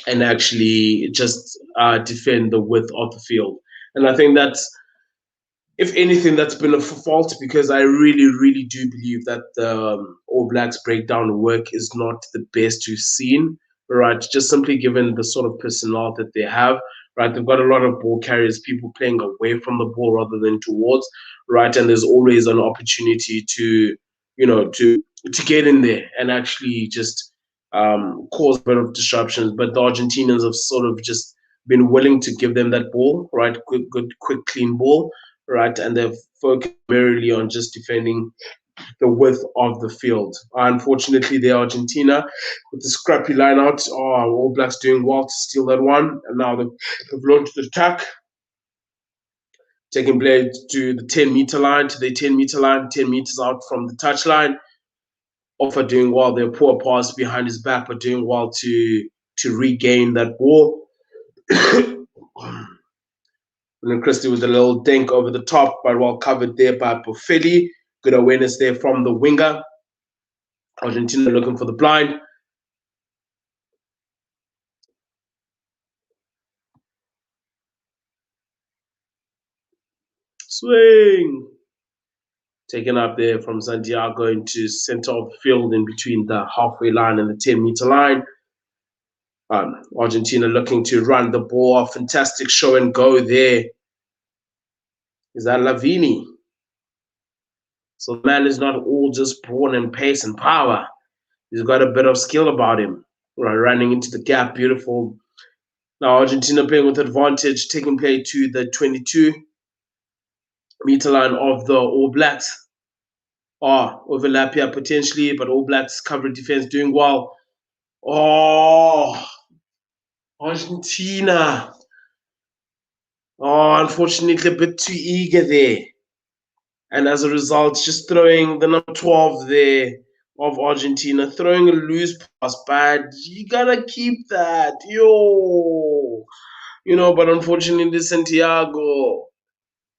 and actually just defend the width of the field. And I think that's, if anything, that's been a fault, because I really, really do believe that the All Blacks breakdown work is not the best we've seen, right? Just simply given the sort of personnel that they have, right? They've got a lot of ball carriers, people playing away from the ball rather than towards, right? And there's always an opportunity to, to get in there and actually just cause a bit of disruptions. But the Argentinians have sort of just been willing to give them that ball, right? Good, quick, clean ball, right? And they've focused primarily on just defending the width of the field. Unfortunately, the Argentina with the scrappy line out. Oh, All Blacks doing well to steal that one. And now they've launched the attack, taking play to the 10-meter line, 10 meters out from the touchline. Offer doing well. Their poor pass behind his back, but doing well to regain that ball. And then Christie with a little dink over the top, but well covered there by Boffelli. Good awareness there from the winger. Argentina looking for the blind. Swing. Taken up there from Santiago into center of the field in between the halfway line and the 10-meter line. Argentina looking to run the ball. Fantastic show and go there. Is that Lavini? So the man is not all just brawn and pace and power. He's got a bit of skill about him. Right, running into the gap, beautiful. Now Argentina playing with advantage, taking play to the 22-meter line of the All Blacks. Overlap here potentially, but All Blacks cover defense doing well. Argentina. Unfortunately a bit too eager there. And as a result, just throwing the number 12 there of Argentina, throwing a loose pass, but you gotta keep that. But unfortunately, Santiago.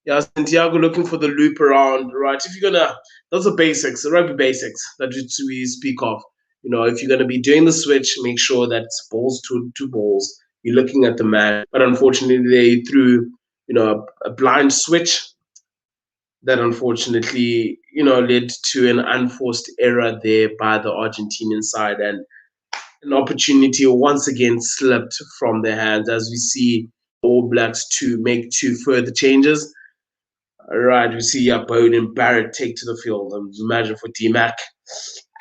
Yeah, Santiago looking for the loop around, right? If you're gonna, those are basics, the rugby basics that we speak of. If you're gonna be doing the switch, make sure that it's balls to balls. You're looking at the man, but unfortunately, they threw, a blind switch that unfortunately, led to an unforced error there by the Argentinian side, and an opportunity once again slipped from their hands as we see All Blacks to make two further changes. All right, we see Bowden Barrett take to the field. Imagine for D-Mac.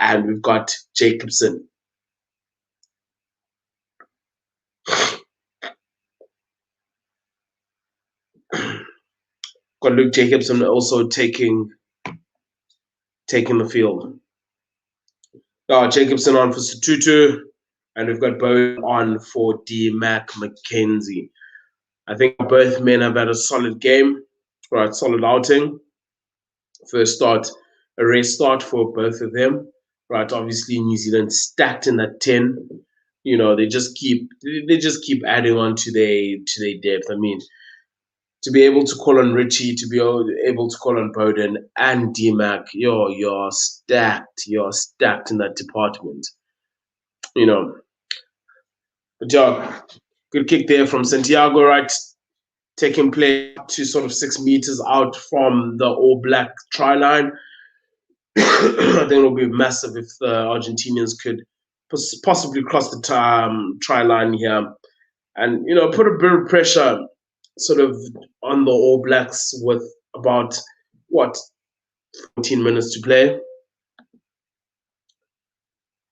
And we've got Jacobson. Got Luke Jacobson also taking the field. Jacobson on for Satutu, and we've got Bowden on for D-Mac McKenzie. I think both men have had a solid game, right? Solid outing. First start, a race start for both of them, right? Obviously, New Zealand stacked in that 10. They just keep adding on to their depth. I mean, to be able to call on Richie, to be able to call on Bowden and D-Mac, you're stacked. You're stacked in that department. But yeah, good kick there from Santiago, right? Taking play to sort of 6 meters out from the All Black try line. I think it will be massive if the Argentinians could possibly cross the try line here and, put a bit of pressure sort of on the All Blacks with about, 14 minutes to play,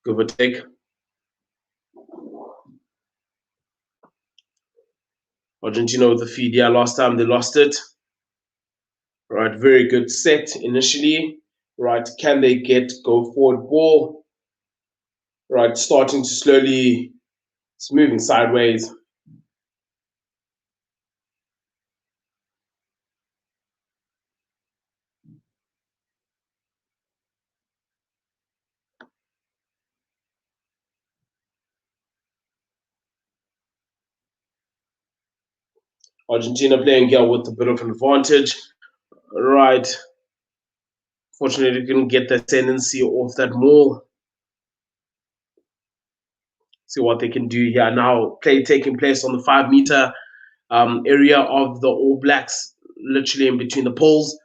give or take. Argentina with the feed. Yeah, last time they lost it. Right, very good set initially. Right, can they go forward ball? Right, starting to slowly, it's moving sideways. Argentina playing here with a bit of an advantage. Right. Fortunately, couldn't get that tendency off that maul. See what they can do here. Now, play taking place on the 5-meter area of the All Blacks, literally in between the poles.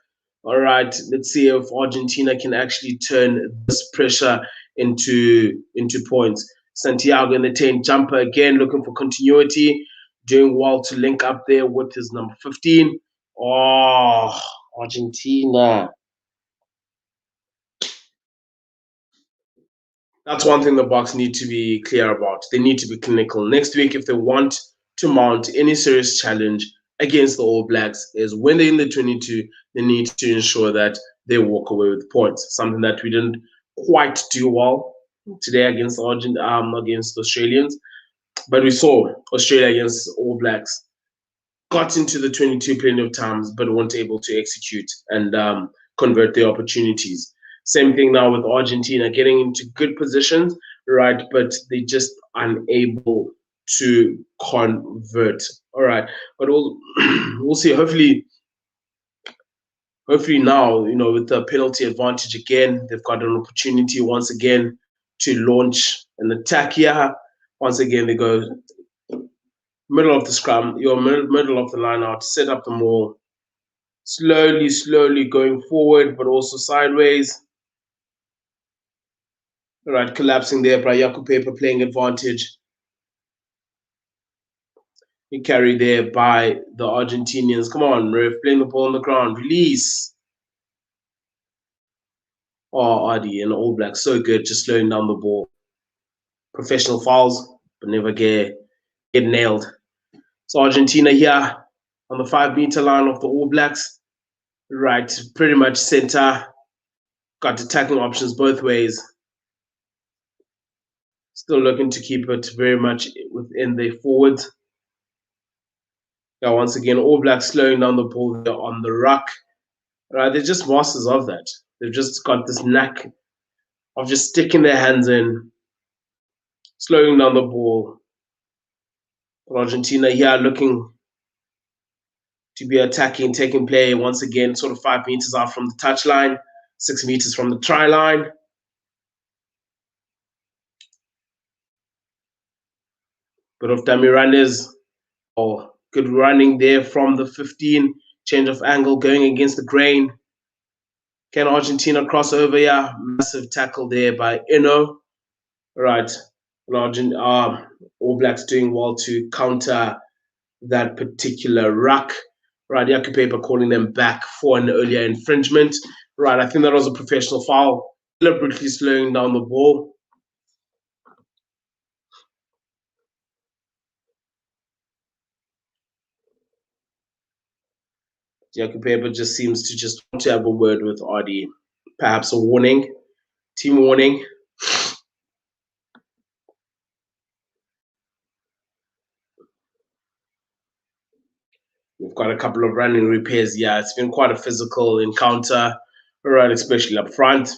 All right, let's see if Argentina can actually turn this pressure into points. Santiago in the 10 jumper again, looking for continuity, doing well to link up there with his number 15. Oh, Argentina. That's one thing the Bucks need to be clear about. They need to be clinical. Next week, if they want to mount any serious challenge against the All Blacks, is when they're in the 22, they need to ensure that they walk away with points. Something that we didn't quite do well today against against the Australians. But we saw Australia against All Blacks got into the 22 plenty of times, but weren't able to execute and convert their opportunities. Same thing now with Argentina, getting into good positions, right? But they just unable to convert. All right, but we'll see. Hopefully now, with the penalty advantage again, they've got an opportunity once again to launch an attack here. Once again, they go middle of the scrum, your middle of the line out, set up the maul, slowly going forward, but also sideways. All right, collapsing there by Yaku Paper playing advantage. He carried there by the Argentinians. Come on, ref, playing the ball on the ground. Release. Oh, Adi and All Blacks, so good, just slowing down the ball. Professional fouls, but never get nailed. So Argentina here on the 5-meter line of the All Blacks. Right, pretty much center. Got attacking options both ways. Still looking to keep it very much within their forwards. Yeah, once again, All Blacks slowing down the ball there on the ruck. Right, they're just masters of that. They've just got this knack of just sticking their hands in, slowing down the ball. But Argentina here looking to be attacking, taking play once again, sort of 5 meters out from the touchline, 6 meters from the try line. Bit of Damirandes, good running there from the 15, change of angle going against the grain. Can Argentina cross over? Yeah, massive tackle there by Eno. Right, All Blacks doing well to counter that particular ruck. Right, Yaku Paper calling them back for an earlier infringement. Right, I think that was a professional foul, deliberately slowing down the ball. Yaku Paper just seems to just want to have a word with RD. Perhaps a warning, team warning. We've got a couple of running repairs. Yeah, it's been quite a physical encounter, right, especially up front.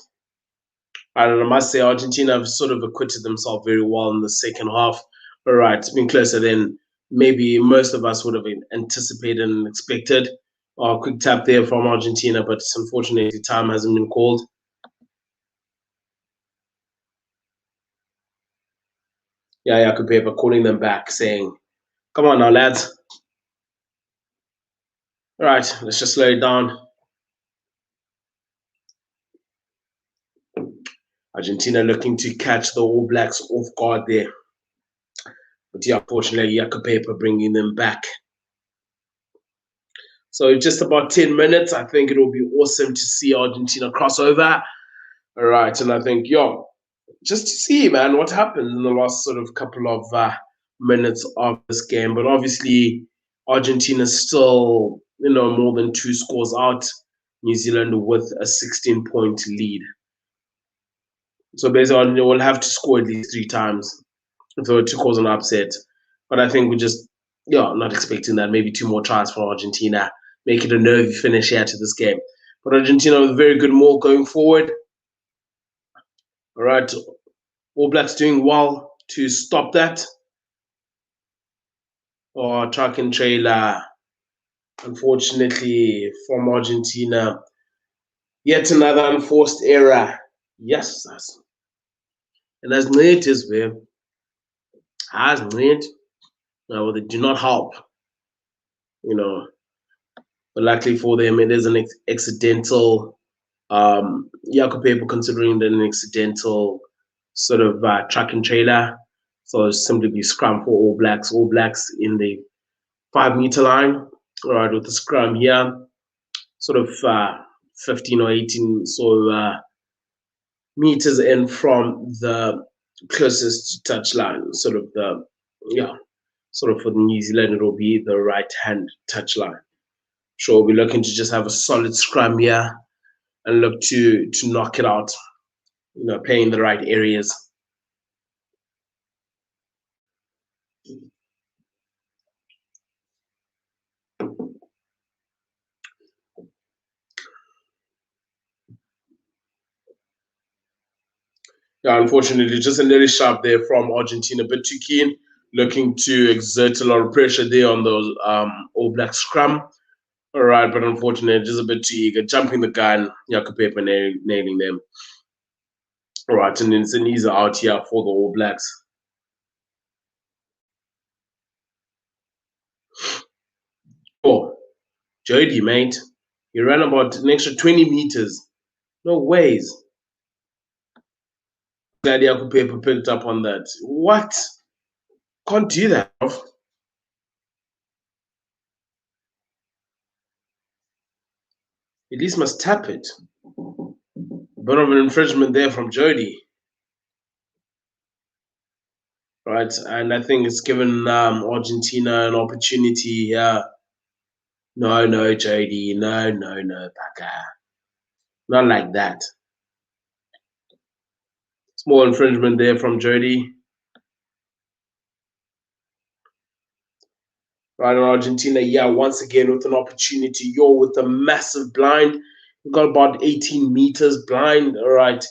I must say Argentina have sort of acquitted themselves very well in the second half. All right, it's been closer than maybe most of us would have anticipated and expected. Quick tap there from Argentina, but unfortunately time hasn't been called. Yeah, Yaku Paper calling them back, saying, come on now, lads. All right, let's just slow it down. Argentina looking to catch the All Blacks off guard there. But yeah, unfortunately, Yaku Paper bringing them back. So just about 10 minutes, I think it will be awesome to see Argentina cross over. All right, and I think, just to see, man, what happened in the last sort of couple of minutes of this game. But obviously, Argentina still, more than 2 scores out. New Zealand with a 16-point lead. So basically, we'll have to score at least 3 times to cause an upset. But I think we just, not expecting that. Maybe 2 more tries for Argentina. Make it a nervy finish here to this game. But Argentina with a very good maul going forward. All right, All Blacks doing well to stop that. Truck and trailer, unfortunately, from Argentina. Yet another unforced error. Yes, and as it is, has made. No, they do not help. But luckily for them, it is an accidental. Jaco paper considering that an accidental sort of truck and trailer. So simply be scrum for All Blacks. All Blacks in the 5 meter line. All right, with the scrum here, sort of 15 or 18 meters in from the closest touch line. Sort of for New Zealand, it will be the right hand touch line. Sure, we're looking to just have a solid scrum here and look to knock it out, play in the right areas. Yeah, unfortunately, just a little sharp there from Argentina, but too keen, looking to exert a lot of pressure there on those All Black scrum. All right, but unfortunately, just a bit too eager, jumping the gun, Jaco Paper nailing them. All right, and then it's an easy out here for the All Blacks. Oh, Jody, mate, you ran about an extra 20 meters. No ways. Glad Jaco Paper picked up on that. What? Can't do that. At least must tap it. Bit of an infringement there from Jody. Right, and I think it's given Argentina an opportunity here. No, Jody, no, Baka. Not like that. Small infringement there from Jody. Right, on Argentina, yeah, once again with an opportunity. You're with a massive blind. You've got about 18 meters blind. All right,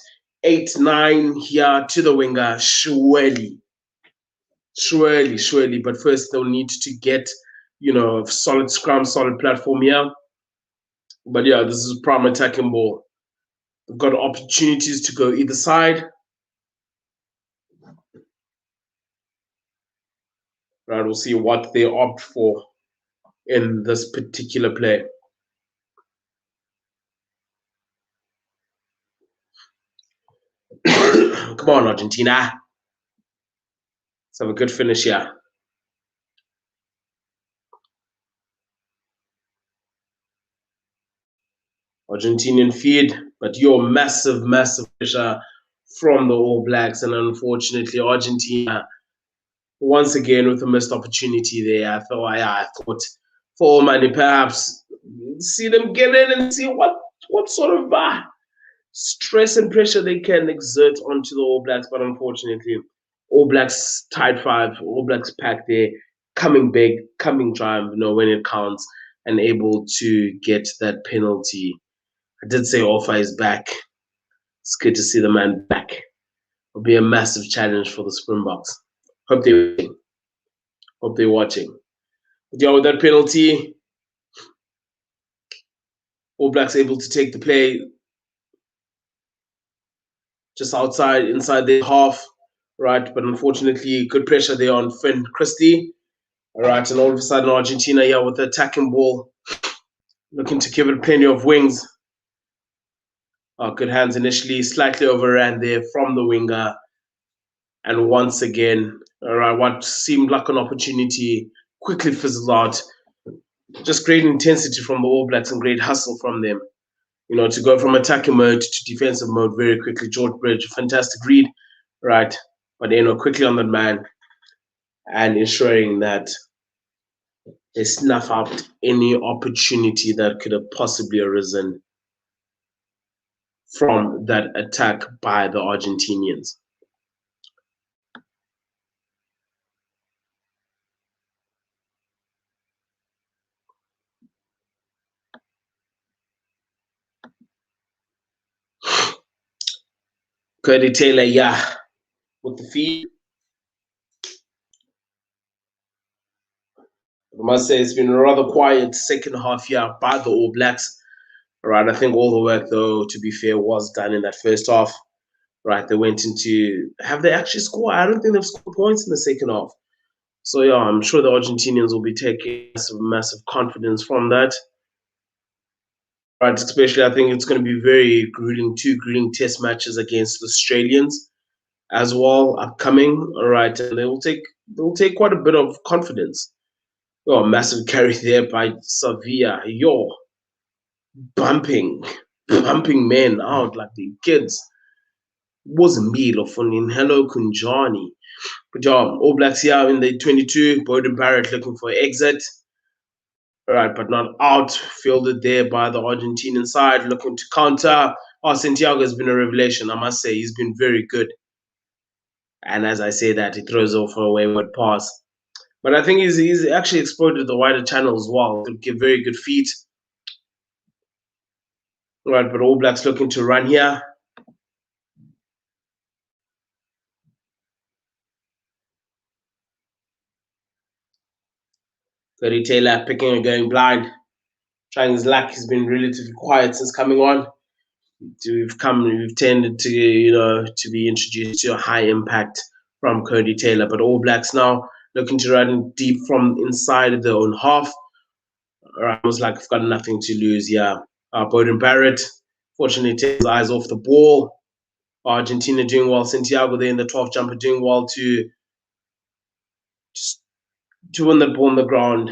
8, 9 here to the winger. Surely. But first they'll need to get, solid scrum, solid platform here. But yeah, this is prime attacking ball. They've got opportunities to go either side. Right, we'll see what they opt for in this particular play. Come on, Argentina. Let's have a good finish here. Argentinian feed, but you're massive pressure from the All Blacks, and unfortunately, Argentina once again with a missed opportunity there. I thought for all money, perhaps see them get in and see what sort of stress and pressure they can exert onto the All Blacks, but unfortunately, All Blacks tied 5, All Blacks pack there, coming big, coming triumph, when it counts, and able to get that penalty. I did say Alpha is back. It's good to see the man back. It'll be a massive challenge for the Springboks. Hope they're watching. But yeah, with that penalty, All Blacks able to take the play just inside their half, right? But unfortunately, good pressure there on Finn Christie, all right? And all of a sudden, Argentina, with the attacking ball, looking to give it plenty of wings. Good hands initially, slightly overran there from the winger. And once again, all right, what seemed like an opportunity quickly fizzled out. Just great intensity from the All Blacks and great hustle from them. To go from attacking mode to defensive mode very quickly. George Bridge, fantastic read, right? But quickly on that man and ensuring that they snuff out any opportunity that could have possibly arisen from that attack by the Argentinians. Cody Taylor, with the feed. I must say it's been a rather quiet second half here by the All Blacks. All right, I think all the work, though, to be fair, was done in that first half. Right, they went into. Have they actually scored? I don't think they've scored points in the second half. So yeah, I'm sure the Argentinians will be taking massive confidence from that. Right, especially I think it's going to be very grueling, two grueling test matches against the Australians as well upcoming. All right, and they will take quite a bit of confidence. Oh, massive carry there by Sevilla. Yo, bumping, bumping men out like the kids. Was Milo from Hello Kunjani. Good job. All Blacks here in the 22. Bowden Barrett looking for exit. All right, but not out. Fielded there by the Argentinian side, looking to counter. Oh, Santiago has been a revelation, I must say. He's been very good. And as I say that, he throws off a wayward pass. But I think he's actually exploited the wider channel as well. Could give very good feet. All right, but All Blacks looking to run here. Cody Taylor picking and going blind. Trying his luck. He's been relatively quiet since coming on. We've tended to be introduced to a high impact from Cody Taylor, but All Blacks now looking to run deep from inside their own half. Almost like I've got nothing to lose. Yeah, Bowden Barrett fortunately takes his eyes off the ball. Argentina doing well. Santiago there in the 12th jumper doing well to win the ball on the ground.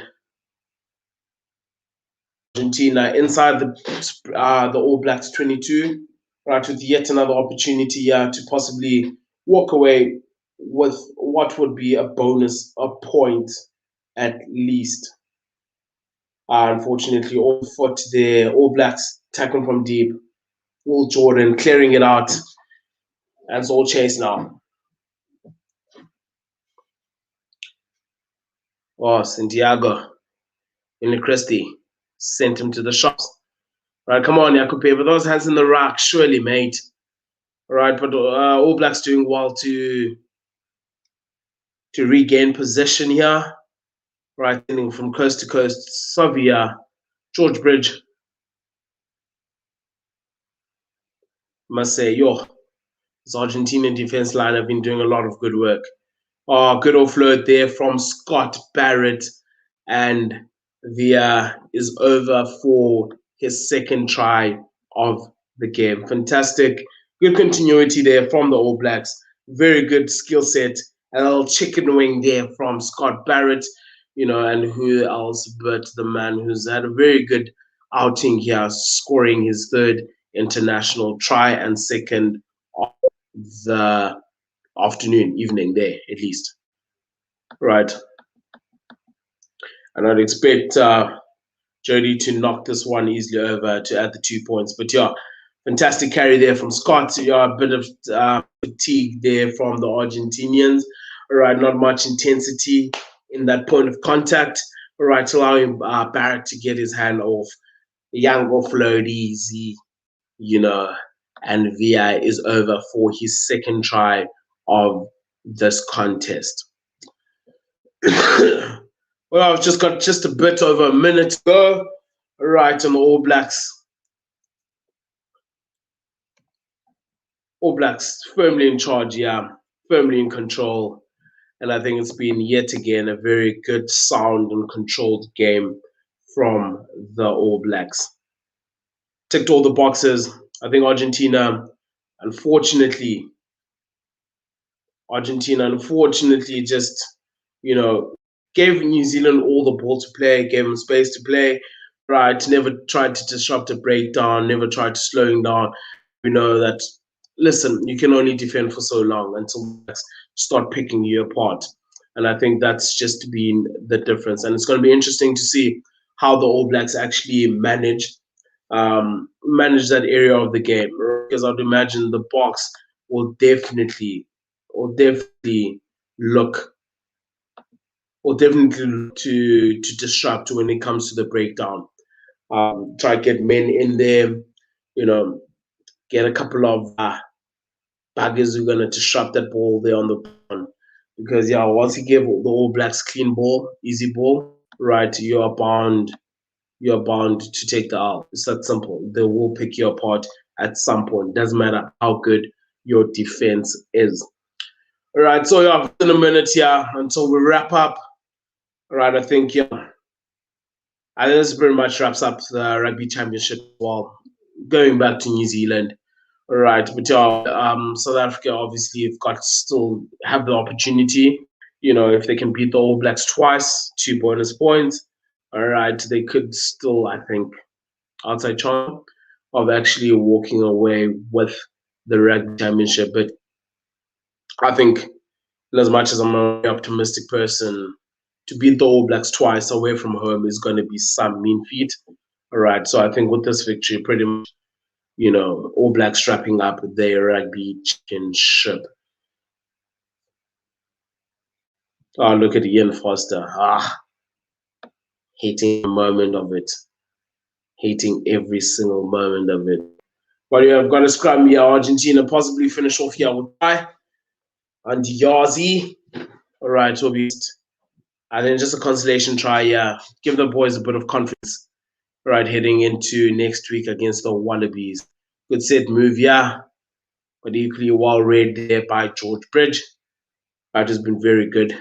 Argentina inside the All Blacks 22, right, with yet another opportunity to possibly walk away with what would be a bonus, a point at least. Unfortunately, all foot there, All Blacks tackling from deep. Will Jordan clearing it out. And it's all chase now. Oh, Santiago in Christie sent him to the shops. Right, come on, Yakupe, with those hands in the rack, surely, mate. Right, but All Blacks doing well to regain possession here. Right, from coast to coast. Savia, George Bridge. Must say, this Argentinian defense line have been doing a lot of good work. Oh, good offload there from Scott Barrett. And Via is over for his second try of the game. Fantastic. Good continuity there from the All Blacks. Very good skill set. A little chicken wing there from Scott Barrett, and who else but the man who's had a very good outing here, scoring his third international try and second of the evening there, at least. Right. And I'd expect Jody to knock this one easily over to add the 2 points. But yeah, fantastic carry there from Scott. Yeah, a bit of fatigue there from the Argentinians. All right, not much intensity in that point of contact. All right, allowing Barrett to get his hand off. Young offload easy, and VI is over for his second try of this contest. Well, I've just got just a bit over a minute to go. Right, on the All Blacks. All Blacks firmly in charge, yeah, firmly in control. And I think it's been yet again a very good, sound, and controlled game from the All Blacks. Ticked all the boxes. I think Argentina, unfortunately, just, gave New Zealand all the ball to play, gave them space to play, right? Never tried to disrupt a breakdown, never tried to slow him down. We know that, listen, you can only defend for so long until start picking you apart. And I think that's just been the difference. And it's going to be interesting to see how the All Blacks actually manage that area of the game. Because I'd imagine the box will definitely look to disrupt when it comes to the breakdown. Try to get men in there, get a couple of buggers who are going to disrupt that ball there on the ball. Because, once you give the All Blacks clean ball, easy ball, right, you're bound to take the L. It's that simple. They will pick you apart at some point. Doesn't matter how good your defense is. All right, so yeah, in a minute here until we wrap up. All right, I think this pretty much wraps up the Rugby Championship. Well, going back to New Zealand. All right, but South Africa obviously have got still have the opportunity. If they can beat the All Blacks twice, 2 bonus points. All right, they could still, I think, outside chance of actually walking away with the Rugby Championship. But I think, as much as I'm an optimistic person, to beat the All Blacks twice away from home is going to be some mean feat. All right, so I think with this victory, pretty much, All Blacks strapping up their Rugby Championship. Oh, look at Ian Foster. Hating the moment of it. Hating every single moment of it. But yeah, I've got a scrum here. Argentina possibly finish off here with Ty and Yazi. All right, will be. And then just a consolation try here. Give the boys a bit of confidence. All right, heading into next week against the Wallabies. Good set move, yeah. But equally well read there by George Bridge. That has been very good.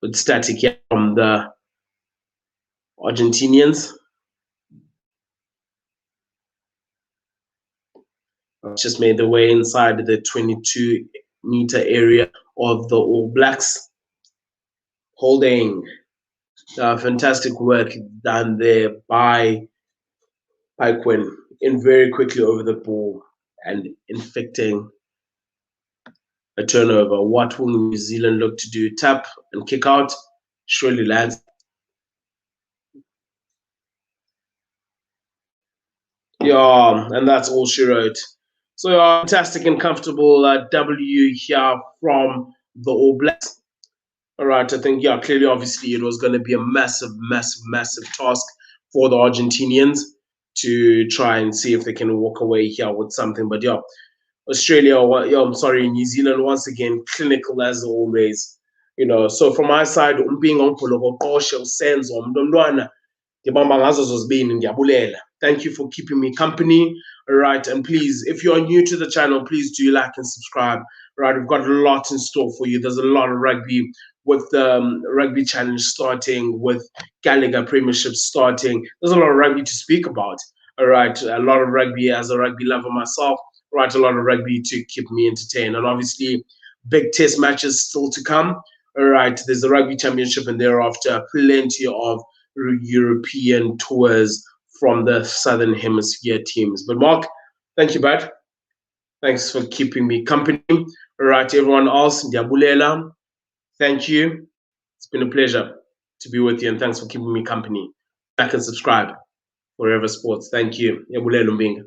With static here from the Argentinians. Just made their way inside the 22-meter area of the All Blacks. Holding. Fantastic work done there by Quinn in very quickly over the ball and inflicting a turnover. What will New Zealand look to do? Tap and kick out. Surely lands. Yeah, and that's all she wrote. So fantastic and comfortable W here from the All Blacks. All right, I think, clearly, obviously, it was going to be a massive, massive, massive task for the Argentinians to try and see if they can walk away here with something. But Australia, New Zealand, once again, clinical as always. So from my side, being on sense thank you for keeping me company. All right, and please, if you are new to the channel, please do like and subscribe. All right, we've got a lot in store for you. There's a lot of rugby with the Rugby Challenge starting, with Gallagher Premiership starting. There's a lot of rugby to speak about. All right, a lot of rugby as a rugby lover myself. Right, a lot of rugby to keep me entertained, and obviously big test matches still to come. All right, there's the Rugby Championship, and thereafter plenty of European tours from the Southern Hemisphere teams. But Mark, thank you, bud. Thanks for keeping me company. All right, everyone else, Diabulela, thank you. It's been a pleasure to be with you, and thanks for keeping me company. Back and subscribe, Forever Sports. Thank you. Diabulela Mbinga.